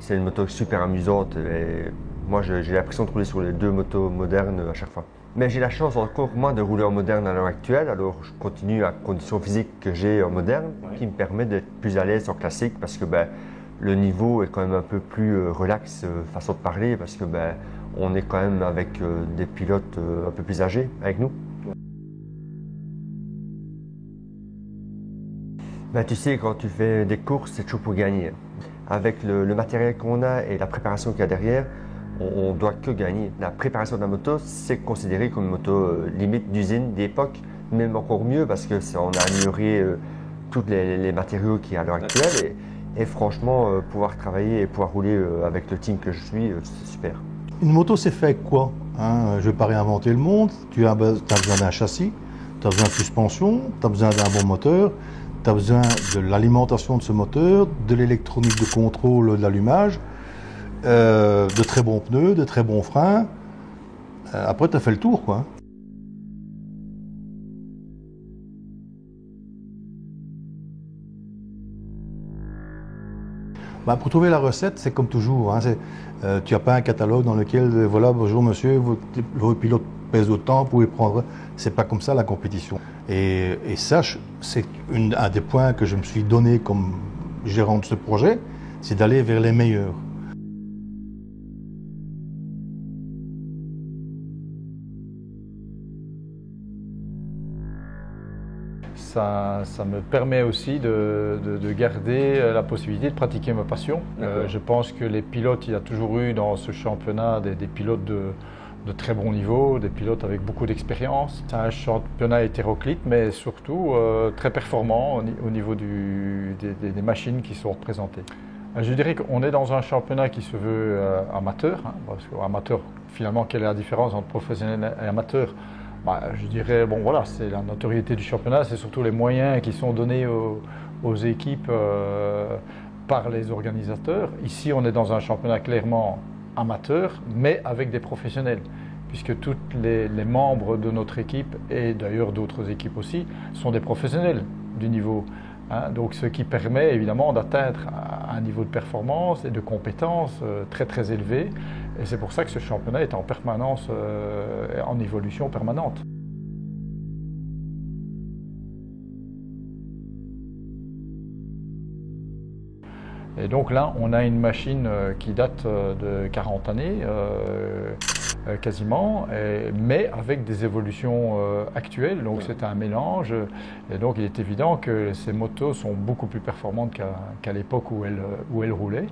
c'est une moto super amusante et moi j'ai l'impression de rouler sur les deux motos modernes à chaque fois. Mais j'ai la chance encore moi de rouler en moderne à l'heure actuelle, alors je continue à la condition physique que j'ai en moderne, qui me permet d'être plus à l'aise en classique parce que le niveau est quand même un peu plus relax, façon de parler, parce que on est quand même avec des pilotes un peu plus âgés avec nous. Ben, tu sais, quand tu fais des courses, c'est toujours pour gagner. Avec le matériel qu'on a et la préparation qu'il y a derrière, on doit que gagner. La préparation de la moto, c'est considéré comme une moto limite d'usine d'époque, même encore mieux parce que on a amélioré tous les matériaux qu'il y a à l'heure actuelle. Et franchement, pouvoir travailler et pouvoir rouler avec le team que je suis, c'est super. Une moto, c'est fait avec quoi, hein? Je ne vais pas réinventer le monde. Tu as besoin d'un châssis, tu as besoin de suspension, tu as besoin d'un bon moteur, tu as besoin de l'alimentation de ce moteur, de l'électronique de contrôle de l'allumage, de très bons pneus, de très bons freins. Après, tu as fait le tour, quoi. Ben, pour trouver la recette, c'est comme toujours. Hein, tu n'as pas un catalogue dans lequel, voilà, bonjour monsieur, votre pilote pèse autant, vous pouvez prendre. C'est pas comme ça la compétition. Et ça, c'est un des points que je me suis donné comme gérant de ce projet, c'est d'aller vers les meilleurs. Ça me permet aussi de garder la possibilité de pratiquer ma passion. Je pense que les pilotes, il y a toujours eu dans ce championnat des pilotes de très bon niveau, des pilotes avec beaucoup d'expérience. C'est un championnat hétéroclite, mais surtout très performant au niveau des machines qui sont représentées. Je dirais qu'on est dans un championnat qui se veut amateur, hein, parce qu'amateur, finalement, quelle est la différence entre professionnel et amateur? Je dirais, bon voilà, c'est la notoriété du championnat, c'est surtout les moyens qui sont donnés aux équipes par les organisateurs. Ici, on est dans un championnat clairement amateur, mais avec des professionnels, puisque tous les membres de notre équipe, et d'ailleurs d'autres équipes aussi, sont des professionnels du niveau. Hein, donc ce qui permet évidemment d'atteindre un niveau de performance et de compétence très très élevé. Et c'est pour ça que ce championnat est en permanence, en évolution permanente. Et donc là, on a une machine qui date de 40 années, quasiment, mais avec des évolutions actuelles. Donc c'est un mélange. Et donc il est évident que ces motos sont beaucoup plus performantes qu'à l'époque où elles roulaient.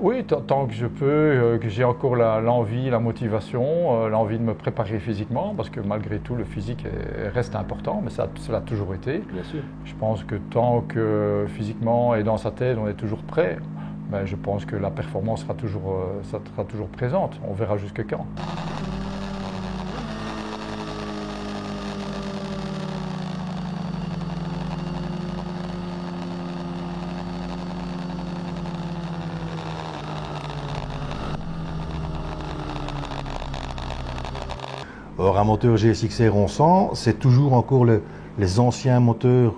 Oui, tant que je peux, que j'ai encore l'envie, la motivation, l'envie de me préparer physiquement, parce que malgré tout, le physique reste important, mais ça l'a toujours été. Bien sûr. Je pense que tant que physiquement et dans sa tête, on est toujours prêt, je pense que la performance sera toujours présente. On verra jusque quand. Or, un moteur GSX-R 1100, c'est toujours encore les anciens moteurs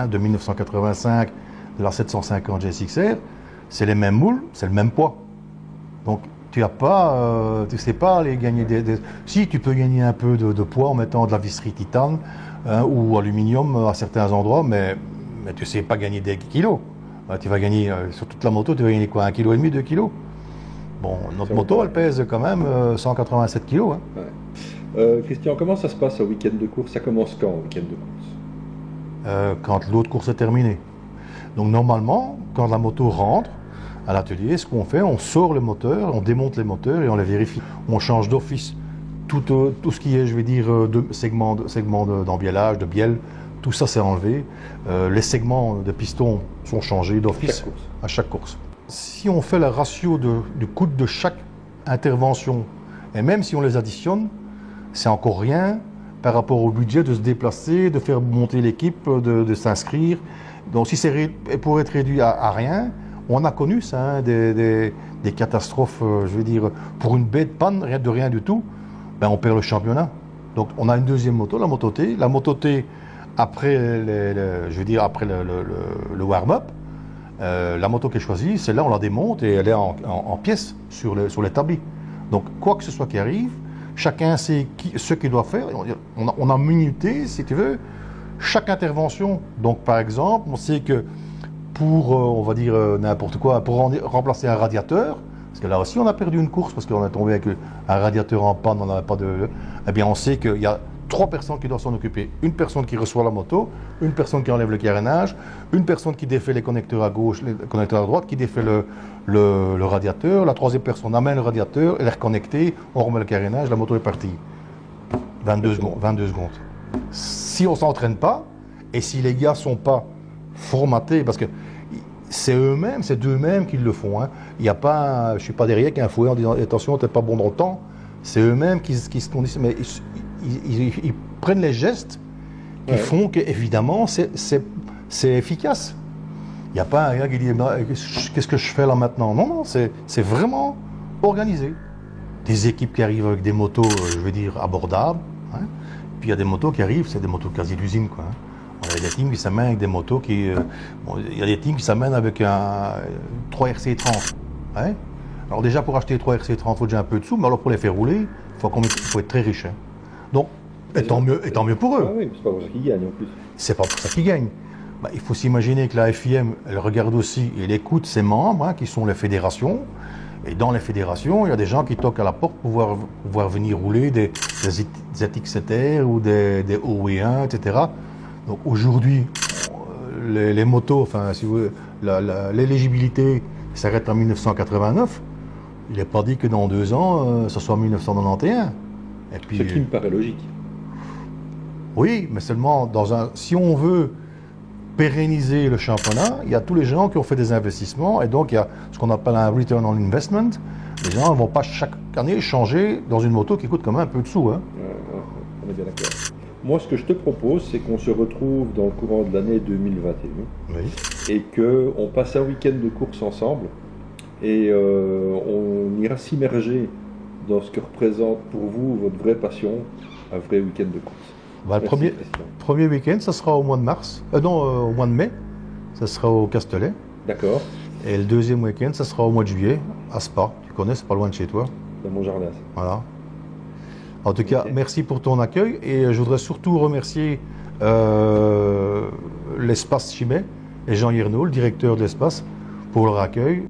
de 1985 de la 750 GSX-R. C'est les mêmes moules, c'est le même poids. Donc, tu ne sais pas aller gagner Si, tu peux gagner un peu de poids en mettant de la visserie titane ou aluminium à certains endroits, mais tu ne sais pas gagner des kilos. Tu vas gagner, sur toute la moto, tu vas gagner quoi, 1,5 kg, 2 kg? Bon, notre moto, elle pèse quand même 187 kg. Hein. Ouais. Christian, comment ça se passe au week-end de course? Ça commence quand, au week-end de course? Quand l'autre course est terminée. Donc normalement, quand la moto rentre à l'atelier, ce qu'on fait, on sort le moteur, on démonte les moteurs et on les vérifie. On change d'office tout ce qui est, je vais dire, de segments d'embiellage, de bielle, tout ça c'est enlevé. Les segments de piston sont changés d'office à chaque course. Si on fait le ratio du coût de chaque intervention, et même si on les additionne, c'est encore rien par rapport au budget de se déplacer, de faire monter l'équipe, de s'inscrire. Donc si c'est pour être réduit à rien, on a connu ça, hein, des catastrophes, je veux dire, pour une bête panne, rien du tout, on perd le championnat. Donc on a une deuxième moto, la Moto T. La Moto T, après, après le warm-up, la moto qui est choisie, celle-là on la démonte et elle est en pièces sur l'établi. Donc quoi que ce soit qui arrive, chacun sait ce qu'il doit faire. On a minuté, si tu veux, chaque intervention. Donc par exemple, on sait que pour, on va dire n'importe quoi, pour remplacer un radiateur, Parce que là aussi, on a perdu une course parce qu'on est tombé avec un radiateur en panne, on n'avait pas de... Eh bien, on sait qu'il y a 3 personnes qui doivent s'en occuper. Une personne qui reçoit la moto, une personne qui enlève le carénage, une personne qui défait les connecteurs à gauche, les connecteurs à droite, qui défait le radiateur, la 3e personne amène le radiateur, elle est reconnectée, on remet le carénage, la moto est partie. 22 secondes. Si on ne s'entraîne pas, et si les gars ne sont pas formatés, parce que c'est d'eux-mêmes qui le font. Hein. Il n'y a pas, je ne suis pas derrière qui a un fouet en disant attention, tu n'es pas bon dans le temps. C'est eux-mêmes qui se conditionnent. Mais ils prennent les gestes qui font qu'évidemment, c'est efficace. Il n'y a pas un gars qui dit qu'est-ce que je fais là maintenant. Non, c'est vraiment organisé. Des équipes qui arrivent avec des motos, je vais dire, abordables. Hein. Puis il y a des motos qui arrivent, c'est des motos quasi d'usine, quoi. Hein. Il y a des teams qui s'amènent avec des motos qui... il y a des teams qui s'amènent avec un 3 RC30. Hein. Alors déjà, pour acheter 3 RC30, il faut déjà un peu de sous, mais alors pour les faire rouler, il faut être très riche. Hein. Donc, et tant mieux pour eux. Ah oui, c'est pas pour ça qu'ils gagnent en plus. C'est pas pour ça qu'ils gagnent. Bah, il faut s'imaginer que la FIM, elle regarde aussi et elle écoute ses membres, hein, qui sont les fédérations. Et dans les fédérations, il y a des gens qui toquent à la porte pour pouvoir venir rouler des ZX7R ou des OE1, etc. Donc aujourd'hui, les motos, enfin, si vous voulez, l'éligibilité s'arrête en 1989. Il n'est pas dit que dans 2 ans, ce soit 1991. Et puis, ce qui me paraît logique. Oui, mais seulement si on veut pérenniser le championnat, il y a tous les gens qui ont fait des investissements et donc il y a ce qu'on appelle un return on investment. Les gens ne vont pas chaque année changer dans une moto qui coûte quand même un peu de sous. Hein. On est bien d'accord. Moi, ce que je te propose, c'est qu'on se retrouve dans le courant de l'année 2021 et qu'on passe un week-end de course ensemble et on ira s'immerger dans ce que représente pour vous votre vraie passion, un vrai week-end de course. Bah, le premier week-end, ça sera au mois de mars. Au mois de mai, ça sera au Castellet. D'accord. Et le deuxième week-end, ça sera au mois de juillet, à Spa. Tu connais, c'est pas loin de chez toi. Dans mon jardin. Voilà. En tout cas, merci pour ton accueil. Et je voudrais surtout remercier l'Espace Chimay et Jean Yernaud, le directeur de l'Espace, pour leur accueil.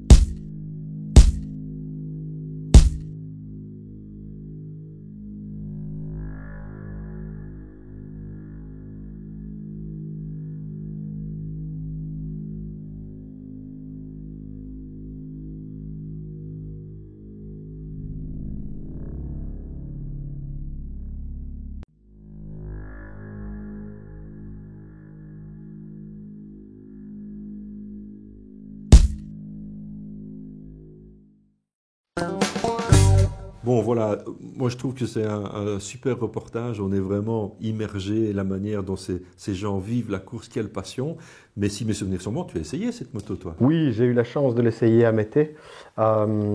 Bon, voilà, moi je trouve que c'est un super reportage. On est vraiment immergé, la manière dont ces gens vivent la course, quelle passion. Mais si mes souvenirs sont bons, tu as essayé cette moto, toi? Oui, j'ai eu la chance de l'essayer à Mété.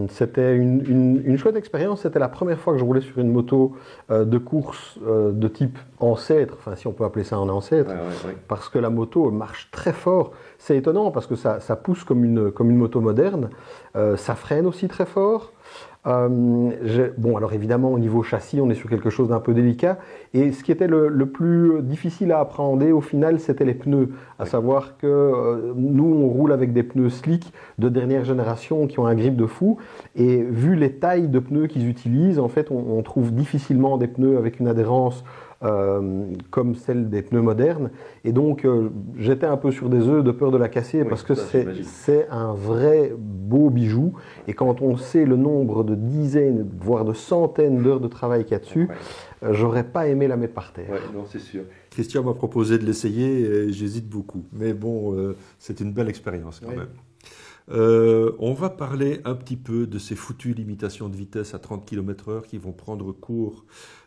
C'était une chouette expérience. C'était la première fois que je roulais sur une moto de course de type ancêtre, enfin si on peut appeler ça un ancêtre, parce que la moto marche très fort. C'est étonnant parce que ça pousse comme une moto moderne. Ça freine aussi très fort. Bon, alors évidemment, au niveau châssis, on est sur quelque chose d'un peu délicat. Et ce qui était le plus difficile à appréhender, au final, c'était les pneus. À savoir que nous, on roule avec des pneus slick de dernière génération qui ont un grip de fou. Et vu les tailles de pneus qu'ils utilisent, en fait, on trouve difficilement des pneus avec une adhérence comme celle des pneus modernes. Et donc, j'étais un peu sur des œufs de peur de la casser parce que c'est un vrai beau bijou. Et quand on sait le nombre de dizaines, voire de centaines d'heures de travail qu'il y a dessus, j'aurais pas aimé la mettre par terre. Ouais, non, c'est sûr. Christian m'a proposé de l'essayer et j'hésite beaucoup. Mais bon, c'est une belle expérience quand même. On va parler un petit peu de ces foutues limitations de vitesse à 30 km/h qui vont prendre cours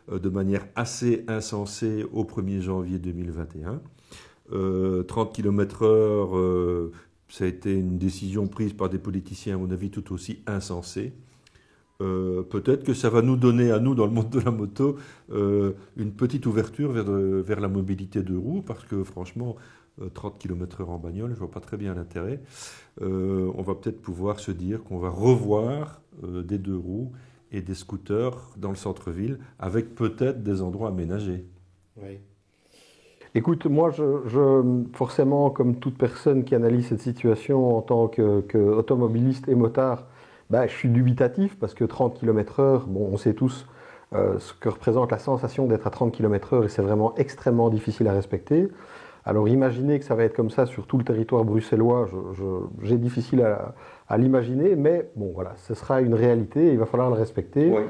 de manière assez insensée au 1er janvier 2021. 30 km/h, ça a été une décision prise par des politiciens, à mon avis, tout aussi insensée. Peut-être que ça va nous donner, à nous, dans le monde de la moto, une petite ouverture vers la mobilité de roues, parce que franchement, 30 km/h en bagnole, je ne vois pas très bien l'intérêt. On va peut-être pouvoir se dire qu'on va revoir des 2 roues et des scooters dans le centre-ville, avec peut-être des endroits aménagés. Oui. Écoute, moi, forcément, comme toute personne qui analyse cette situation en tant qu'automobiliste et motard, Je suis dubitatif parce que 30 km/h, bon, on sait tous ce que représente la sensation d'être à 30 km/h et c'est vraiment extrêmement difficile à respecter. Alors imaginez que ça va être comme ça sur tout le territoire bruxellois, j'ai difficile à l'imaginer, mais bon voilà, ce sera une réalité et il va falloir le respecter. Oui.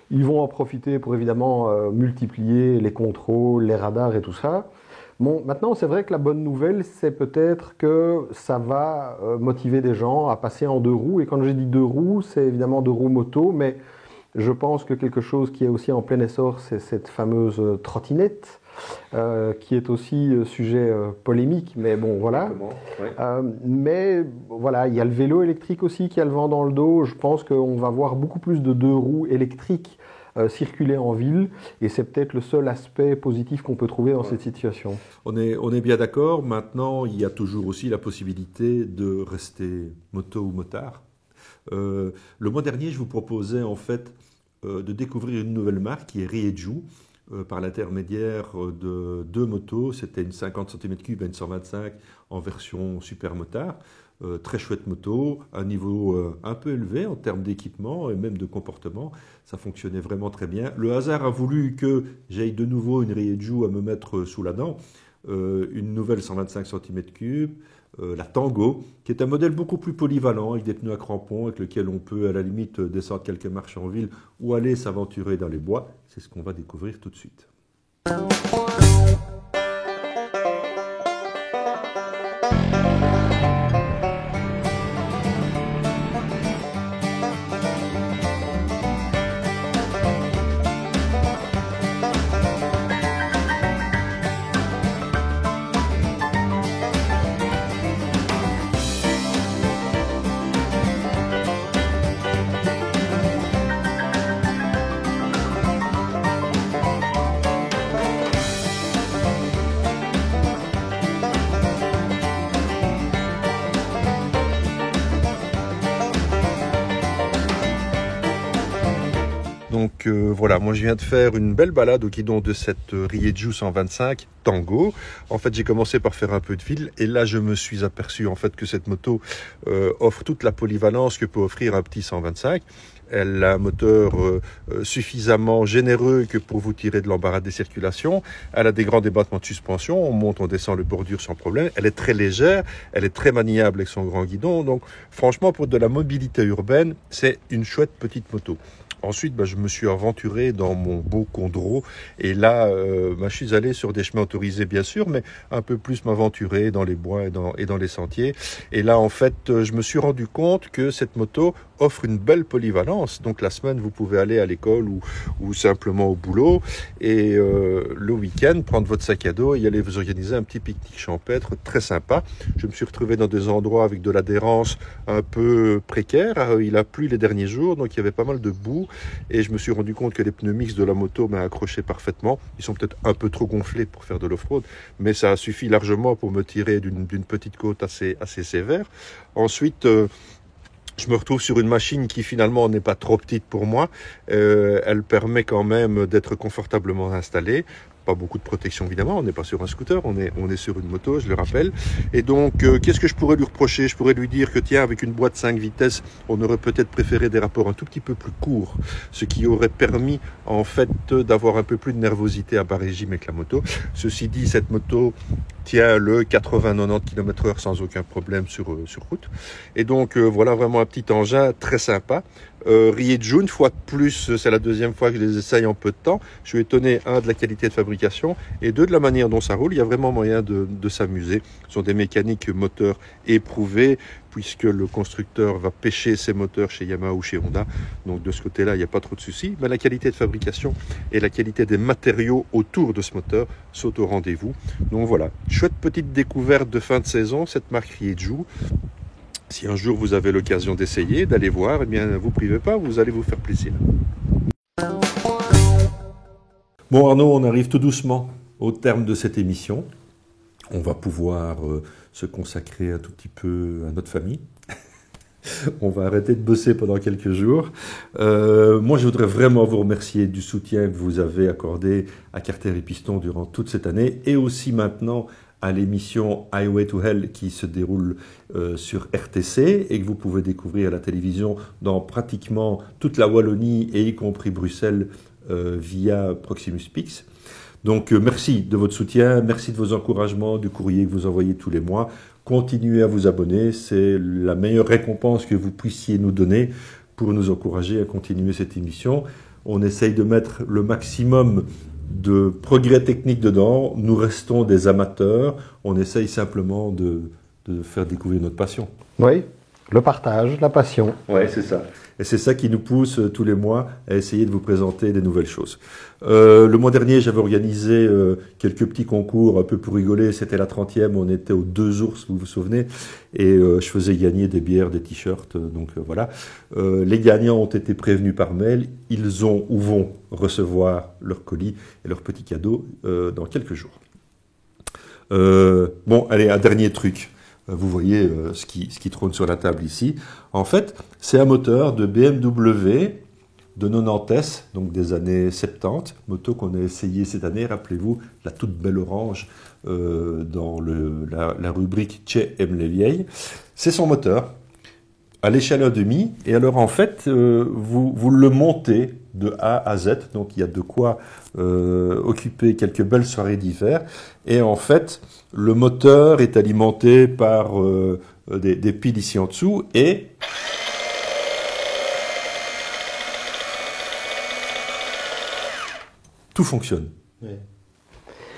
Ils vont en profiter pour évidemment multiplier les contrôles, les radars et tout ça. Bon, maintenant, c'est vrai que la bonne nouvelle, c'est peut-être que ça va motiver des gens à passer en 2 roues. Et quand j'ai dit 2 roues, c'est évidemment 2 roues moto, mais je pense que quelque chose qui est aussi en plein essor, c'est cette fameuse trottinette, qui est aussi sujet polémique, mais bon, voilà. Ouais. Mais voilà, il y a le vélo électrique aussi qui a le vent dans le dos. Je pense qu'on va voir beaucoup plus de 2 roues électriques circuler en ville, et c'est peut-être le seul aspect positif qu'on peut trouver dans cette situation. On est bien d'accord. Maintenant, il y a toujours aussi la possibilité de rester moto ou motard. Le mois dernier, je vous proposais en fait de découvrir une nouvelle marque qui est Rieju, par l'intermédiaire de 2 motos. C'était une 50 cm3 et une 125 en version super motard. Très chouette moto, un niveau un peu élevé en termes d'équipement et même de comportement. Ça fonctionnait vraiment très bien. Le hasard a voulu que j'aille de nouveau une Rieju à me mettre sous la dent. Une nouvelle 125 cm3, la Tango, qui est un modèle beaucoup plus polyvalent avec des pneus à crampons avec lequel on peut à la limite descendre quelques marches en ville ou aller s'aventurer dans les bois. C'est ce qu'on va découvrir tout de suite. Donc voilà, moi je viens de faire une belle balade au guidon de cette Rieju 125 Tango. En fait, j'ai commencé par faire un peu de ville et là je me suis aperçu en fait que cette moto offre toute la polyvalence que peut offrir un petit 125. Elle a un moteur suffisamment généreux que pour vous tirer de l'embarras des circulations. Elle a des grands débattements de suspension. On monte, on descend le bordure sans problème. Elle est très légère. Elle est très maniable avec son grand guidon. Donc, franchement, pour de la mobilité urbaine, c'est une chouette petite moto. Ensuite, je me suis aventuré dans mon beau Condro et là, je suis allé sur des chemins autorisés bien sûr, mais un peu plus m'aventurer dans les bois et dans les sentiers. Et là, en fait, je me suis rendu compte que cette moto offre une belle polyvalence. Donc la semaine, vous pouvez aller à l'école ou simplement au boulot et le week-end, prendre votre sac à dos et y aller vous organiser un petit pique-nique champêtre très sympa. Je me suis retrouvé dans des endroits avec de l'adhérence un peu précaire. Il a plu les derniers jours, donc il y avait pas mal de boue. Et je me suis rendu compte que les pneus mixtes de la moto accrochaient parfaitement. Ils sont peut-être un peu trop gonflés pour faire de l'off-road, mais ça a suffi largement pour me tirer d'une petite côte assez sévère. Ensuite, je me retrouve sur une machine qui finalement n'est pas trop petite pour moi. Elle permet quand même d'être confortablement installée. Pas beaucoup de protection évidemment, on n'est pas sur un scooter, on est sur une moto, je le rappelle. Et donc, qu'est-ce que je pourrais lui reprocher? Je pourrais lui dire que tiens, avec une boîte 5 vitesses, on aurait peut-être préféré des rapports un tout petit peu plus courts, ce qui aurait permis en fait d'avoir un peu plus de nervosité à bas régime avec la moto. Ceci dit, cette moto tient le 80-90 km/h sans aucun problème sur route. Et donc, voilà vraiment un petit engin très sympa. Rieju, une fois de plus, c'est la deuxième fois que je les essaye en peu de temps. Je suis étonné, de la qualité de fabrication et de la manière dont ça roule. Il y a vraiment moyen de s'amuser. Ce sont des mécaniques moteurs éprouvées puisque le constructeur va pêcher ses moteurs chez Yamaha ou chez Honda. Donc de ce côté-là, il n'y a pas trop de soucis. Mais la qualité de fabrication et la qualité des matériaux autour de ce moteur sont au rendez-vous. Donc voilà, chouette petite découverte de fin de saison, cette marque Rieju. Si un jour vous avez l'occasion d'essayer, d'aller voir, eh bien, ne vous privez pas, vous allez vous faire plaisir. Bon Arnaud, on arrive tout doucement au terme de cette émission. On va pouvoir se consacrer un tout petit peu à notre famille. On va arrêter de bosser pendant quelques jours. Moi, je voudrais vraiment vous remercier du soutien que vous avez accordé à Carter et Piston durant toute cette année et aussi maintenant à l'émission Highway to Hell qui se déroule sur RTC et que vous pouvez découvrir à la télévision dans pratiquement toute la Wallonie et y compris Bruxelles via Proximus Pix. Donc merci de votre soutien, merci de vos encouragements, du courrier que vous envoyez tous les mois. Continuez à vous abonner, c'est la meilleure récompense que vous puissiez nous donner pour nous encourager à continuer cette émission. On essaye de mettre le maximum de progrès techniques dedans. Nous restons des amateurs. On essaye simplement de faire découvrir notre passion. Oui, le partage, la passion. Oui, c'est ça. Et c'est ça qui nous pousse tous les mois à essayer de vous présenter des nouvelles choses. Le mois dernier, j'avais organisé quelques petits concours un peu pour rigoler. C'était la 30e, on était aux 2 ours, vous vous souvenez. Et je faisais gagner des bières, des t-shirts. Donc voilà. Les gagnants ont été prévenus par mail. Ils ont ou vont recevoir leur colis et leurs petits cadeaux dans quelques jours. Bon, allez, un dernier truc. Vous voyez ce qui trône sur la table ici. En fait, c'est un moteur de BMW de 90, donc des années 70, moto qu'on a essayé cette année, rappelez-vous, la toute belle orange dans la rubrique Tché aime les vieilles. C'est son moteur, à l'échelle 1,5, et alors en fait, vous le montez de A à Z, donc il y a de quoi occuper quelques belles soirées d'hiver, et en fait, le moteur est alimenté par des piles ici en dessous, et tout fonctionne. Oui.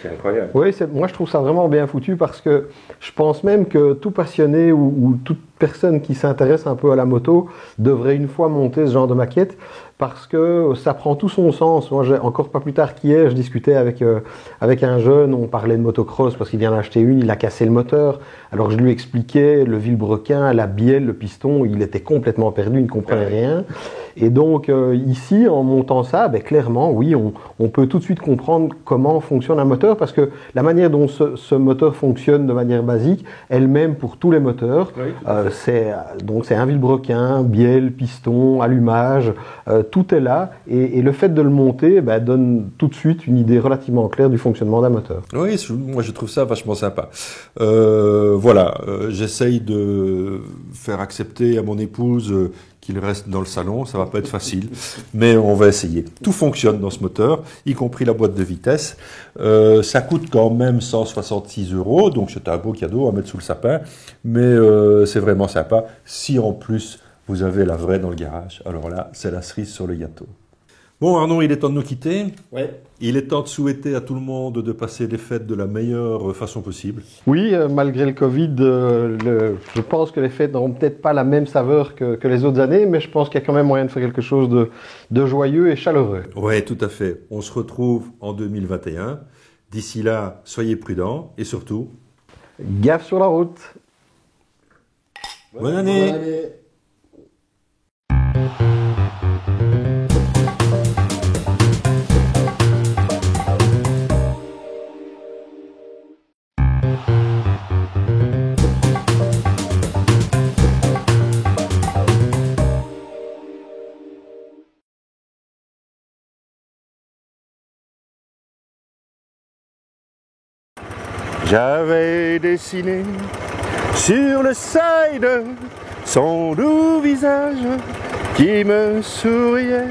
C'est incroyable. Oui, moi je trouve ça vraiment bien foutu parce que je pense même que tout passionné ou toute personne qui s'intéresse un peu à la moto devrait une fois monter ce genre de maquette parce que ça prend tout son sens. Moi, encore pas plus tard qu'hier, je discutais avec un jeune, on parlait de motocross parce qu'il vient d'acheter une, il a cassé le moteur. Alors je lui expliquais le vilebrequin, la bielle, le piston, il était complètement perdu, il ne comprenait rien. Et donc ici, en montant ça, clairement, oui, on peut tout de suite comprendre comment fonctionne un moteur parce que la manière dont ce moteur fonctionne de manière basique, elle-même pour tous les moteurs, oui, c'est un vilebrequin, bielle, piston, allumage, tout est là et le fait de le monter donne tout de suite une idée relativement claire du fonctionnement d'un moteur. Oui, moi je trouve ça vachement sympa. Voilà, j'essaye de faire accepter à mon épouse qu'il reste dans le salon, ça va pas être facile, mais on va essayer. Tout fonctionne dans ce moteur, y compris la boîte de vitesse. Ça coûte quand même 166 €, donc c'est un beau cadeau à mettre sous le sapin, mais c'est vraiment sympa. Si en plus vous avez la vraie dans le garage, alors là, c'est la cerise sur le gâteau. Bon Arnaud, il est temps de nous quitter. Ouais. Il est temps de souhaiter à tout le monde de passer les fêtes de la meilleure façon possible. Oui, malgré le Covid, je pense que les fêtes n'auront peut-être pas la même saveur que les autres années, mais je pense qu'il y a quand même moyen de faire quelque chose de joyeux et chaleureux. Oui, tout à fait. On se retrouve en 2021. D'ici là, soyez prudents et surtout... gaffe sur la route. Bonne année. Bonne année. J'avais dessiné sur le side son doux visage qui me souriait